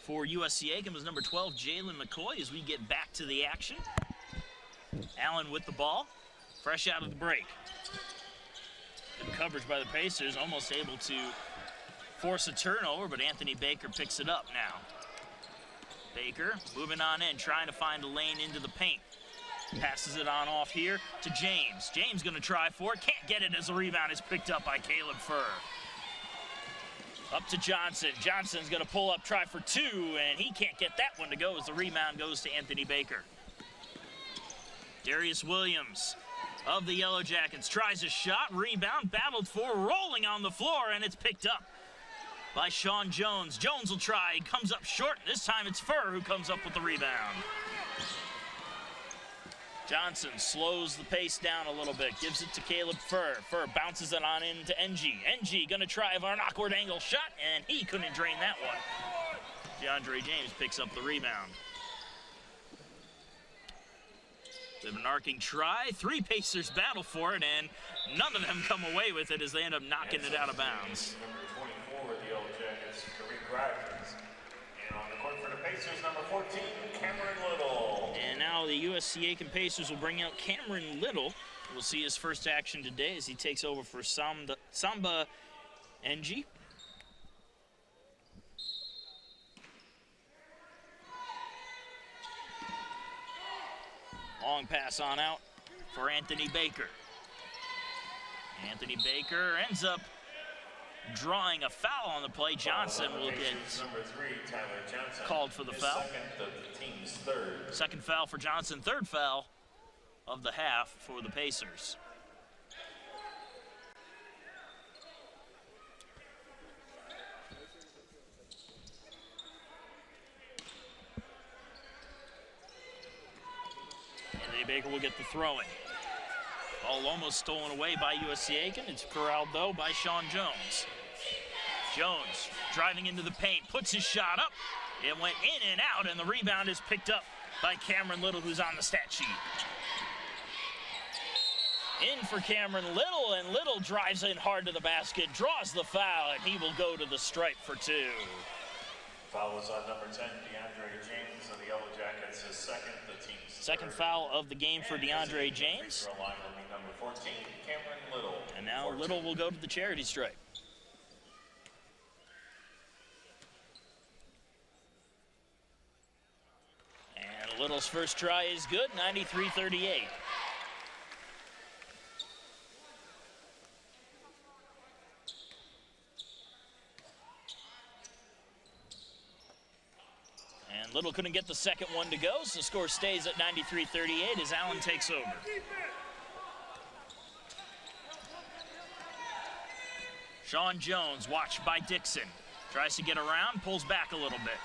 Speaker 1: for USC Aiken was number 12, Jalen McCoy, as we get back to the action. Allen with the ball, fresh out of the break. Good coverage by the Pacers, almost able to force a turnover, but Anthony Baker picks it up now. Baker moving on in, trying to find a lane into the paint. Passes it on off here to James. James going to try for it. Can't get it as the rebound is picked up by Caleb Furr. Up to Johnson. Johnson's going to pull up, try for two, and he can't get that one to go as the rebound goes to Anthony Baker. Darius Williams of the Yellow Jackets tries a shot, rebound, battled for, rolling on the floor, and it's picked up by Sean Jones. Jones will try, he comes up short. This time it's Furr who comes up with the rebound. Johnson slows the pace down a little bit, gives it to Caleb Furr. Furr bounces it on into NG. NG gonna try for an awkward angle shot, and he couldn't drain that one. DeAndre James picks up the rebound. They have an arcing try. Three Pacers battle for it, and none of them come away with it as they end up knocking it out of bounds.
Speaker 2: Number 24, the Yellow Jackets, Kareem Grimes. And on the court for the Pacers, number 14, Cameron Little.
Speaker 1: And now the USC Aiken Pacers will bring out Cameron Little. We'll see his first action today as he takes over for Samba NG. Long pass on out for Anthony Baker. Anthony Baker ends up drawing a foul on the play. Johnson will get called for the foul. Second foul for Johnson, third foul of the half for the Pacers. Anthony Baker will get the throw-in. Ball almost stolen away by USC Aiken. It's corralled, though, by Sean Jones. Jones driving into the paint, puts his shot up. It went in and out, and the rebound is picked up by Cameron Little, who's on the stat sheet. In for Cameron Little, and Little drives in hard to the basket, draws the foul, and he will go to the stripe for two.
Speaker 2: Foul was on number 10, DeAndre James of the Yellow Jackets, his second, the team's
Speaker 1: Second
Speaker 2: third.
Speaker 1: foul of the game for DeAndre James.
Speaker 2: Free throw line will be number 14, Cameron Little.
Speaker 1: And now
Speaker 2: 14.
Speaker 1: Little will go to the charity stripe. And Little's first try is good, 93-38. And Little couldn't get the second one to go, so the score stays at 93-38 as Allen takes over. Sean Jones, watched by Dixon. Tries to get around, pulls back a little bit.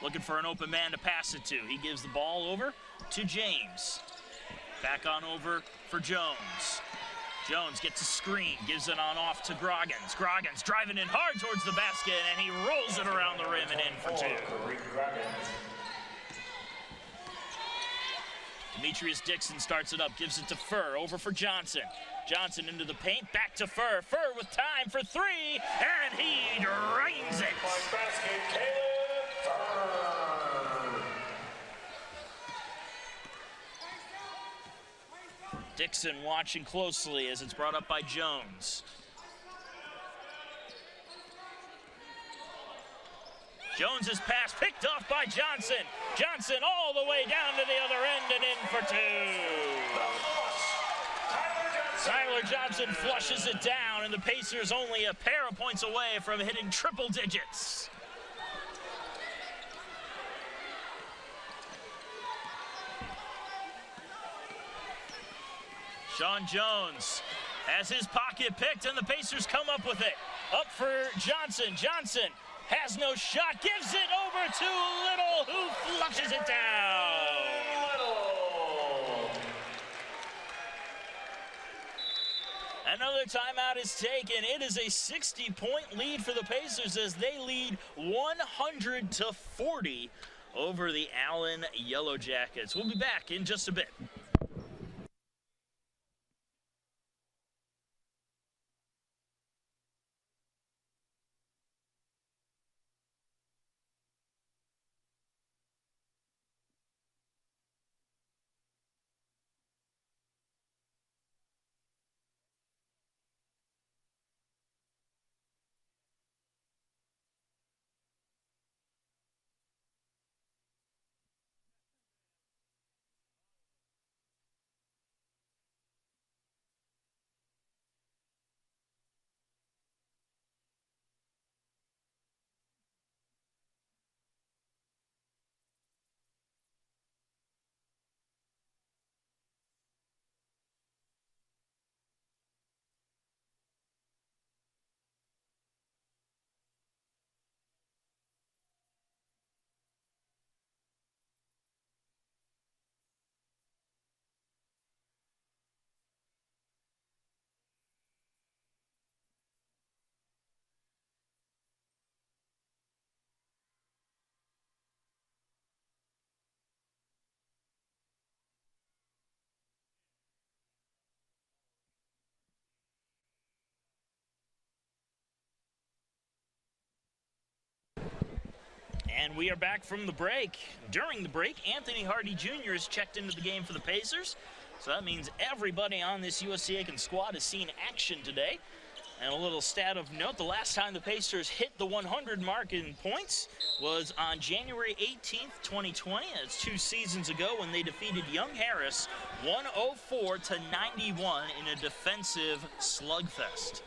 Speaker 1: Looking for an open man to pass it to. He gives the ball over to James. Back on over for Jones. Jones gets a screen, gives it on off to Groggins. Groggins driving in hard towards the basket, and he rolls it around the rim and in for two. Demetrius Dixon starts it up, gives it to Furr, over for Johnson. Johnson into the paint, back to Furr. Furr with time for three, and he drains it. Dixon watching closely as it's brought up by Jones. Jones's pass picked off by Johnson. Johnson all the way down to the other end and in for two. Tyler Johnson flushes it down, and the Pacers only a pair of points away from hitting triple digits. Sean Jones has his pocket picked, and the Pacers come up with it. Up for Johnson. Johnson has no shot, gives it over to Little, who flushes it down. Another timeout is taken. It is a 60-point lead for the Pacers as they lead 100-40 over the Allen Yellow Jackets. We'll be back in just a bit. And we are back from the break. During the break, Anthony Hardy Jr. has checked into the game for the Pacers. So that means everybody on this USC Aiken squad has seen action today. And a little stat of note, the last time the Pacers hit the 100 mark in points was on January 18th, 2020. That's 2 seasons ago when they defeated Young Harris 104-91 in a defensive slugfest.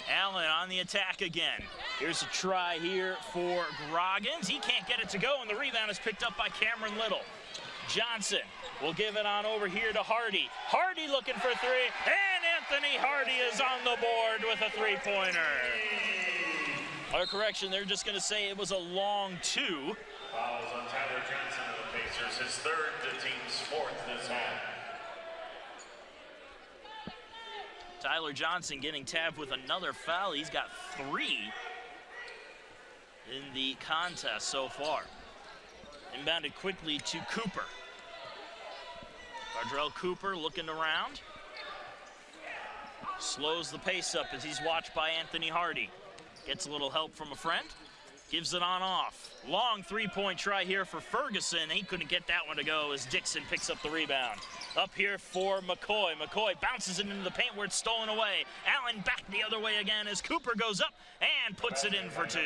Speaker 1: Allen on the attack again. Here's a try here for Groggins. He can't get it to go, and the rebound is picked up by Cameron Little. Johnson will give it on over here to Hardy. Hardy looking for 3, and Anthony Hardy is on the board with a 3-pointer. Or correction, they're just going to say it was a long 2.
Speaker 2: Fouls on Tyler Johnson of the Pacers, his 3rd, the team's 4th this half.
Speaker 1: Tyler Johnson getting tabbed with another foul. He's got 3 in the contest so far. Inbounded quickly to Cooper. Ardrell Cooper looking around. Slows the pace up as he's watched by Anthony Hardy. Gets a little help from a friend. Gives it on off. Long 3-point try here for Ferguson. He couldn't get that one to go as Dixon picks up the rebound. Up here for McCoy. McCoy bounces it into the paint where it's stolen away. Allen back the other way again as Cooper goes up and puts it in for 2.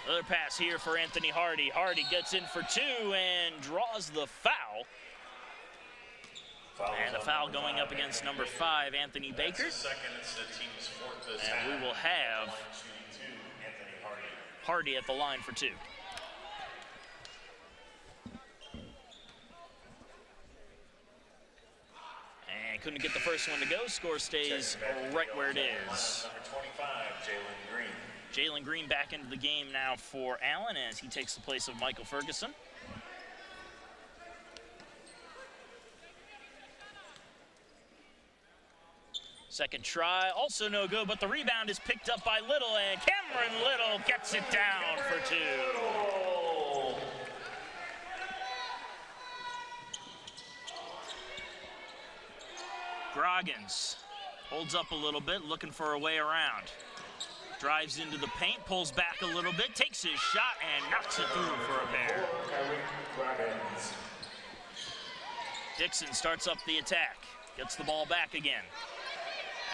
Speaker 1: Another pass here for Anthony Hardy. Hardy gets in for 2 and draws the foul. And a foul going up against number 5, Anthony Baker. And we will have Hardy at the line for 2. And couldn't get the first one to go. Score stays right where it is.
Speaker 2: Number 25, Jalen Green.
Speaker 1: Jalen Green back into the game now for Allen as he takes the place of Michael Ferguson. Second try, also no good, but the rebound is picked up by Little, and Cameron Little gets it down for 2. Groggins holds up a little bit, looking for a way around. Drives into the paint, pulls back a little bit, takes his shot, and knocks it through for a pair. Dixon starts up the attack, gets the ball back again.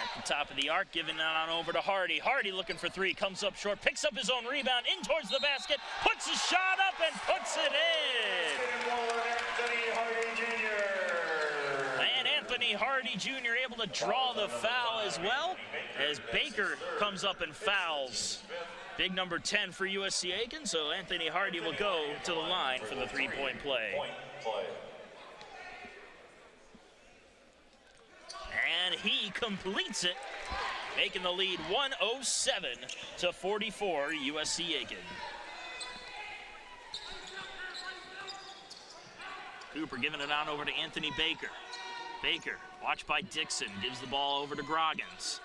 Speaker 1: At the top of the arc, giving it on over to Hardy. Hardy looking for 3, comes up short, picks up his own rebound, in towards the basket, puts his shot up and puts it in. And Anthony Hardy Jr. able to draw the foul as well as Baker comes up and fouls. Big number 10 for USC Aiken, so Anthony Hardy will go to the line for the 3-point play. And he completes it, making the lead 107-44, USC Aiken. Cooper giving it on over to Anthony Baker. Baker, watched by Dixon, gives the ball over to Groggins.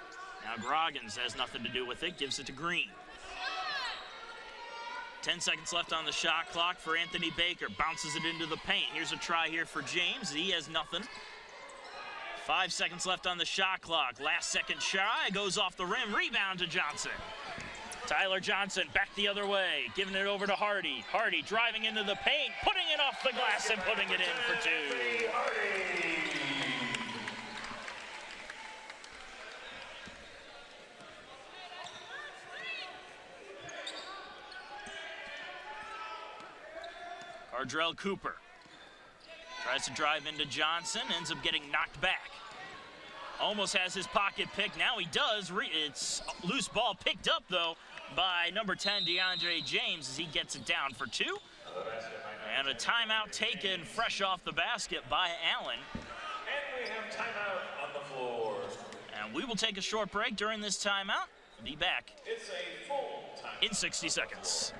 Speaker 1: Now Groggins has nothing to do with it, gives it to Green. 10 seconds left on the shot clock for Anthony Baker. Bounces it into the paint. Here's a try here for James. He has nothing. 5 seconds left on the shot clock. Last second try, goes off the rim. Rebound to Johnson. Tyler Johnson back the other way, giving it over to Hardy. Hardy driving into the paint, putting it off the glass and putting it in for 2. Ardrell Cooper tries to drive into Johnson, ends up getting knocked back. Almost has his pocket picked. Now he does. It's loose ball picked up, though, by number 10, DeAndre James, as he gets it down for 2. And a timeout taken fresh off the basket by Allen.
Speaker 2: And we have timeout on the floor.
Speaker 1: And we will take a short break during this timeout. Be back
Speaker 2: It's a full timeout.
Speaker 1: in 60 seconds.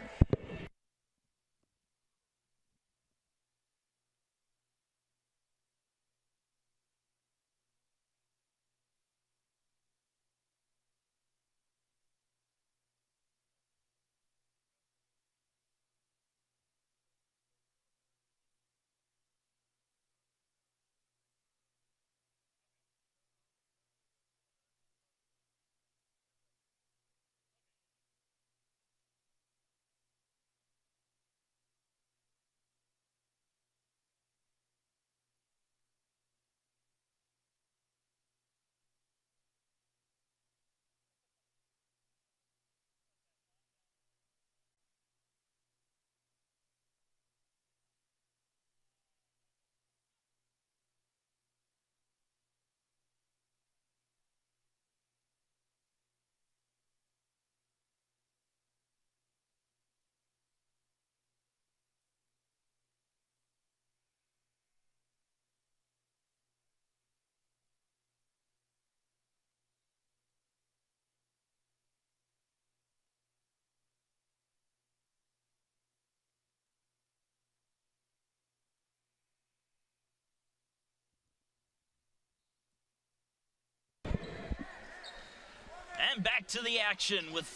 Speaker 1: time, back to the action with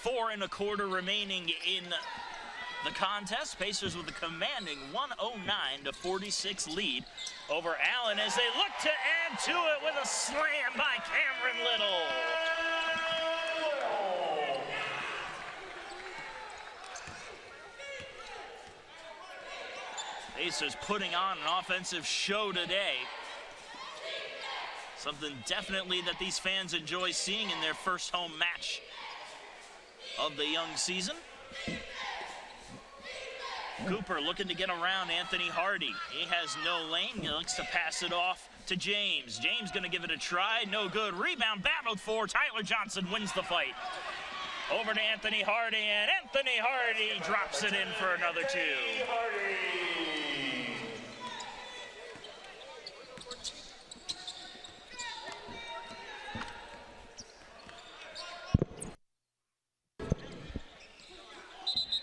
Speaker 1: 4 1/4 remaining in the contest. Pacers with a commanding 109-46 lead over Allen as they look to add to it with a slam by Cameron Little. Pacers putting on an offensive show today. Something definitely that these fans enjoy seeing in their first home match of the young season. Cooper looking to get around Anthony Hardy. He has no lane. He looks to pass it off to James. James going to give it a try. No good. Rebound battled for. Tyler Johnson wins the fight. Over to Anthony Hardy, and Anthony Hardy drops it in for another 2.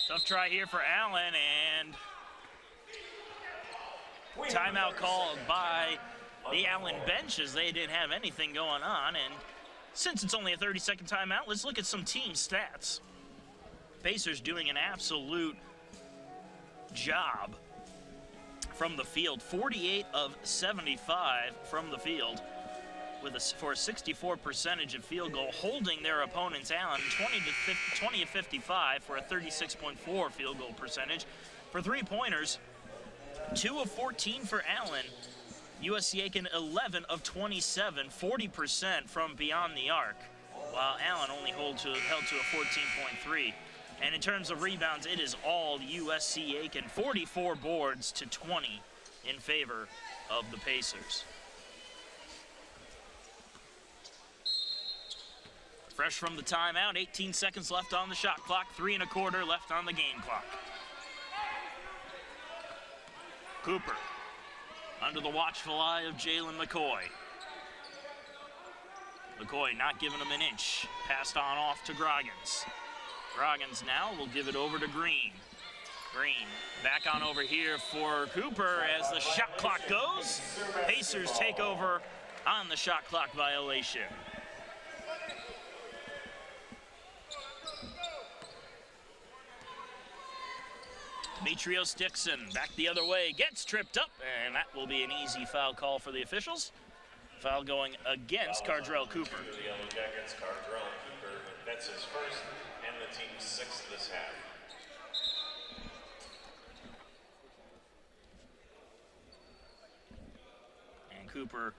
Speaker 1: Tough try here for Allen, and timeout called by the Allen bench as they didn't have anything going on. And since it's only a 30-second timeout, let's look at some team stats. Pacers doing an absolute job from the field. 48 of 75 from the field for a 64% of field goal, holding their opponents Allen 20 of 55 for a 36.4 field goal percentage. For three-pointers, 2 of 14 for Allen. USC Aiken 11 of 27, 40% from beyond the arc, while Allen only held to a 14.3. And in terms of rebounds, it is all USC Aiken, 44 boards to 20 in favor of the Pacers. Fresh from the timeout, 18 seconds left on the shot clock, 3 1/4 left on the game clock. Cooper, under the watchful eye of Jalen McCoy. McCoy not giving him an inch. Passed on off to Groggins. Groggins now will give it over to Green. Green back on over here for Cooper as the shot clock goes. Pacers take over on the shot clock violation. Demetrios Dixon back the other way, gets tripped up, and that will be an easy foul call for the officials. Foul going against Cardrell Cooper.
Speaker 2: The Yellow Jackets, Cardrell Cooper. That's his first and the team's 6th this half.
Speaker 1: And Cooper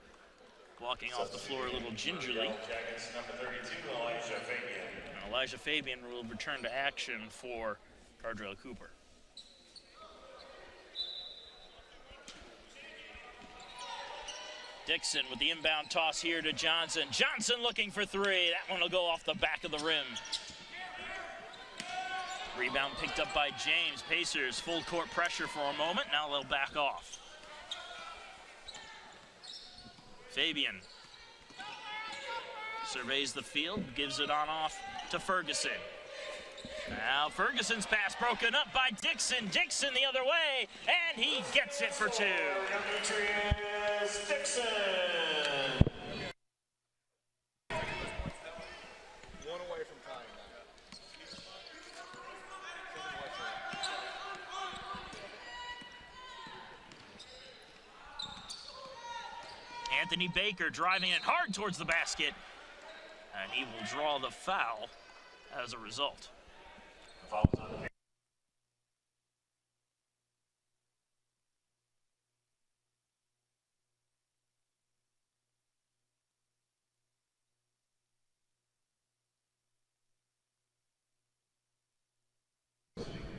Speaker 1: walking off the floor a little gingerly.
Speaker 2: Yellow Jackets, number 32, Elijah Fabian.
Speaker 1: And Elijah Fabian will return to action for Cardrell Cooper. Dixon with the inbound toss here to Johnson. Johnson looking for 3. That one will go off the back of the rim. Rebound picked up by James. Pacers full court pressure for a moment. Now they'll back off. Fabian surveys the field, gives it on off to Ferguson. Now Ferguson's pass broken up by Dixon. Dixon the other way, and he gets it for 2.
Speaker 2: Demetrius Dixon.
Speaker 3: One away from tying that.
Speaker 1: Anthony Baker driving it hard towards the basket, and he will draw the foul as a result.
Speaker 2: Fouls on the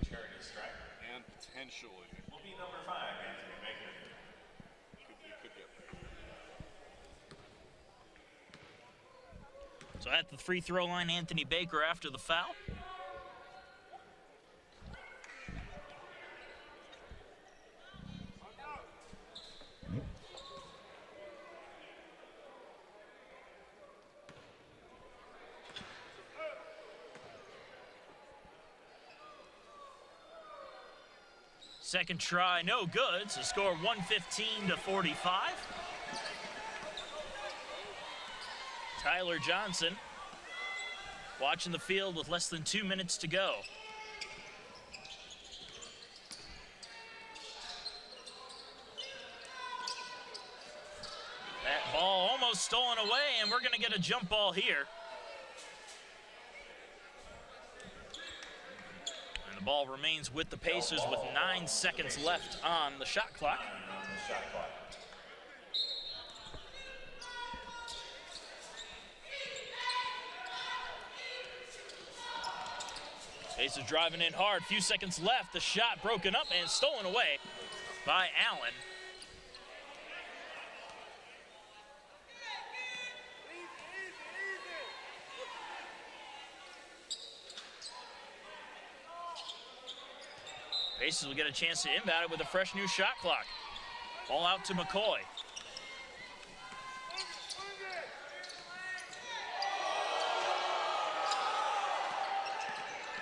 Speaker 2: charity strike.
Speaker 3: And potentially
Speaker 2: Will be number 5, Anthony Baker.
Speaker 3: could get there.
Speaker 1: So at the free throw line, Anthony Baker after the foul. Second try, no good. So score 115-45. Tyler Johnson watching the field with less than 2 minutes to go. That ball almost stolen away, and we're going to get a jump ball here. And the ball remains with the Pacers with 9 seconds left on the shot clock. Pacers driving in hard, few seconds left. The shot broken up and stolen away by Allen. Pacers will get a chance to inbound it with a fresh new shot clock. Ball out to McCoy.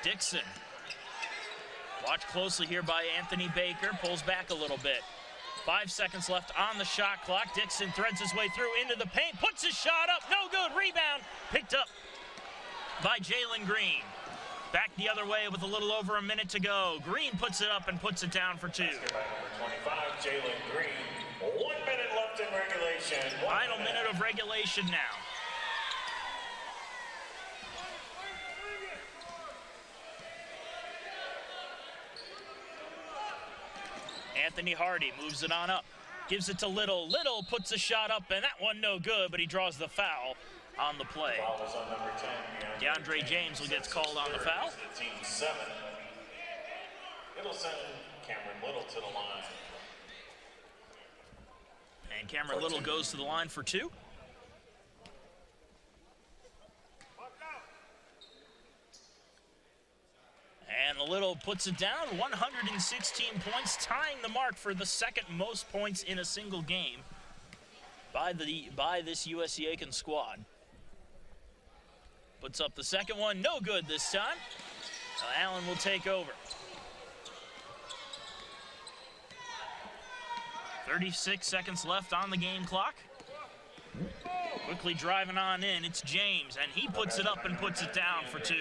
Speaker 1: Dixon. Watch closely here by Anthony Baker. Pulls back a little bit. 5 seconds left on the shot clock. Dixon threads his way through into the paint. Puts his shot up. No good. Rebound. Picked up by Jalen Green. Back the other way with a little over a minute to go. Green puts it up and puts it down for 2.
Speaker 2: Basket by number 25, Jalen Green. 1 minute left in regulation.
Speaker 1: Final minute of regulation now. Anthony Hardy moves it on up. Gives it to Little. Little puts a shot up, and that one no good, but he draws the foul on the play.
Speaker 2: Foul was on number 10.
Speaker 1: DeAndre James will get called on the foul.
Speaker 2: The team 7. It'll send Cameron Little to the line.
Speaker 1: And Cameron Little goes to the line for 2. And Little puts it down, 116 points, tying the mark for the second most points in a single game by this USC Aiken squad. Puts up the second one, no good this time. Allen will take over. 36 seconds left on the game clock. Quickly driving on in, it's James, and he puts it up and puts it down for 2.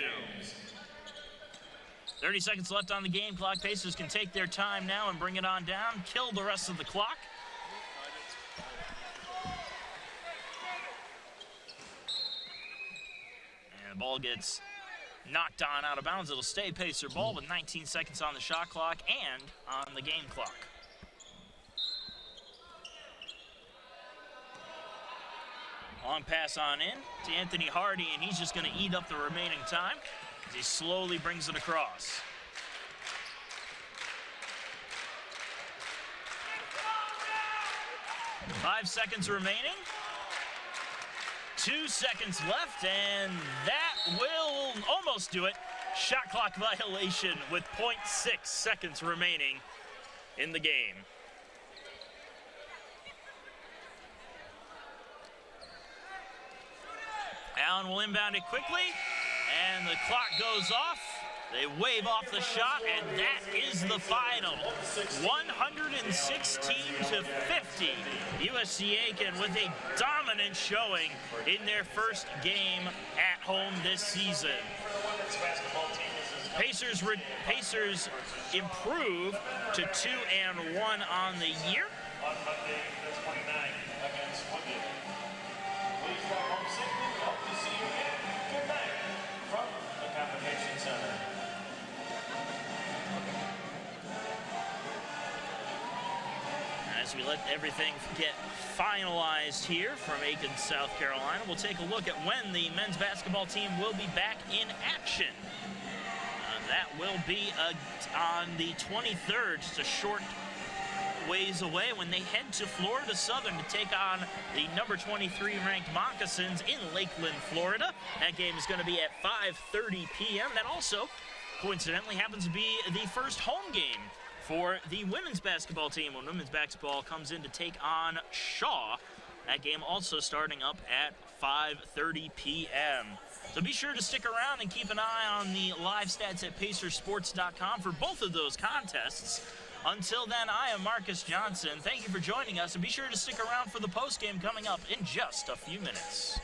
Speaker 1: 30 seconds left on the game clock. Pacers can take their time now and bring it on down, kill the rest of the clock. And the ball gets knocked on out of bounds. It'll stay Pacer ball with 19 seconds on the shot clock and on the game clock. Long pass on in to Anthony Hardy, and he's just going to eat up the remaining time as he slowly brings it across. Five seconds remaining. 2 seconds left, and that will almost do it. Shot clock violation with 0.6 seconds remaining in the game. Allen will inbound it quickly, and the clock goes off. They wave off the shot, and that is the final. 116-50. USC Aiken with a dominant showing in their first game at home this season. Pacers improve to 2-1 on the year.
Speaker 2: On Monday, the 29th against Woodley. Please drive home safely. Hope to see you again. Good night from the Convocation Center.
Speaker 1: As we let everything get finalized here from Aiken, South Carolina, we'll take a look at when the men's basketball team will be back in action. That will be on the 23rd, just a short ways away, when they head to Florida Southern to take on the number 23 ranked Moccasins in Lakeland, Florida. That game is going to be at 5:30 p.m. That also, coincidentally, happens to be the first home game for the women's basketball team when women's basketball comes in to take on Shaw. That game also starting up at 5:30 p.m. So be sure to stick around and keep an eye on the live stats at pacersports.com for both of those contests. Until then, I am Marcus Johnson. Thank you for joining us, and be sure to stick around for the postgame coming up in just a few minutes.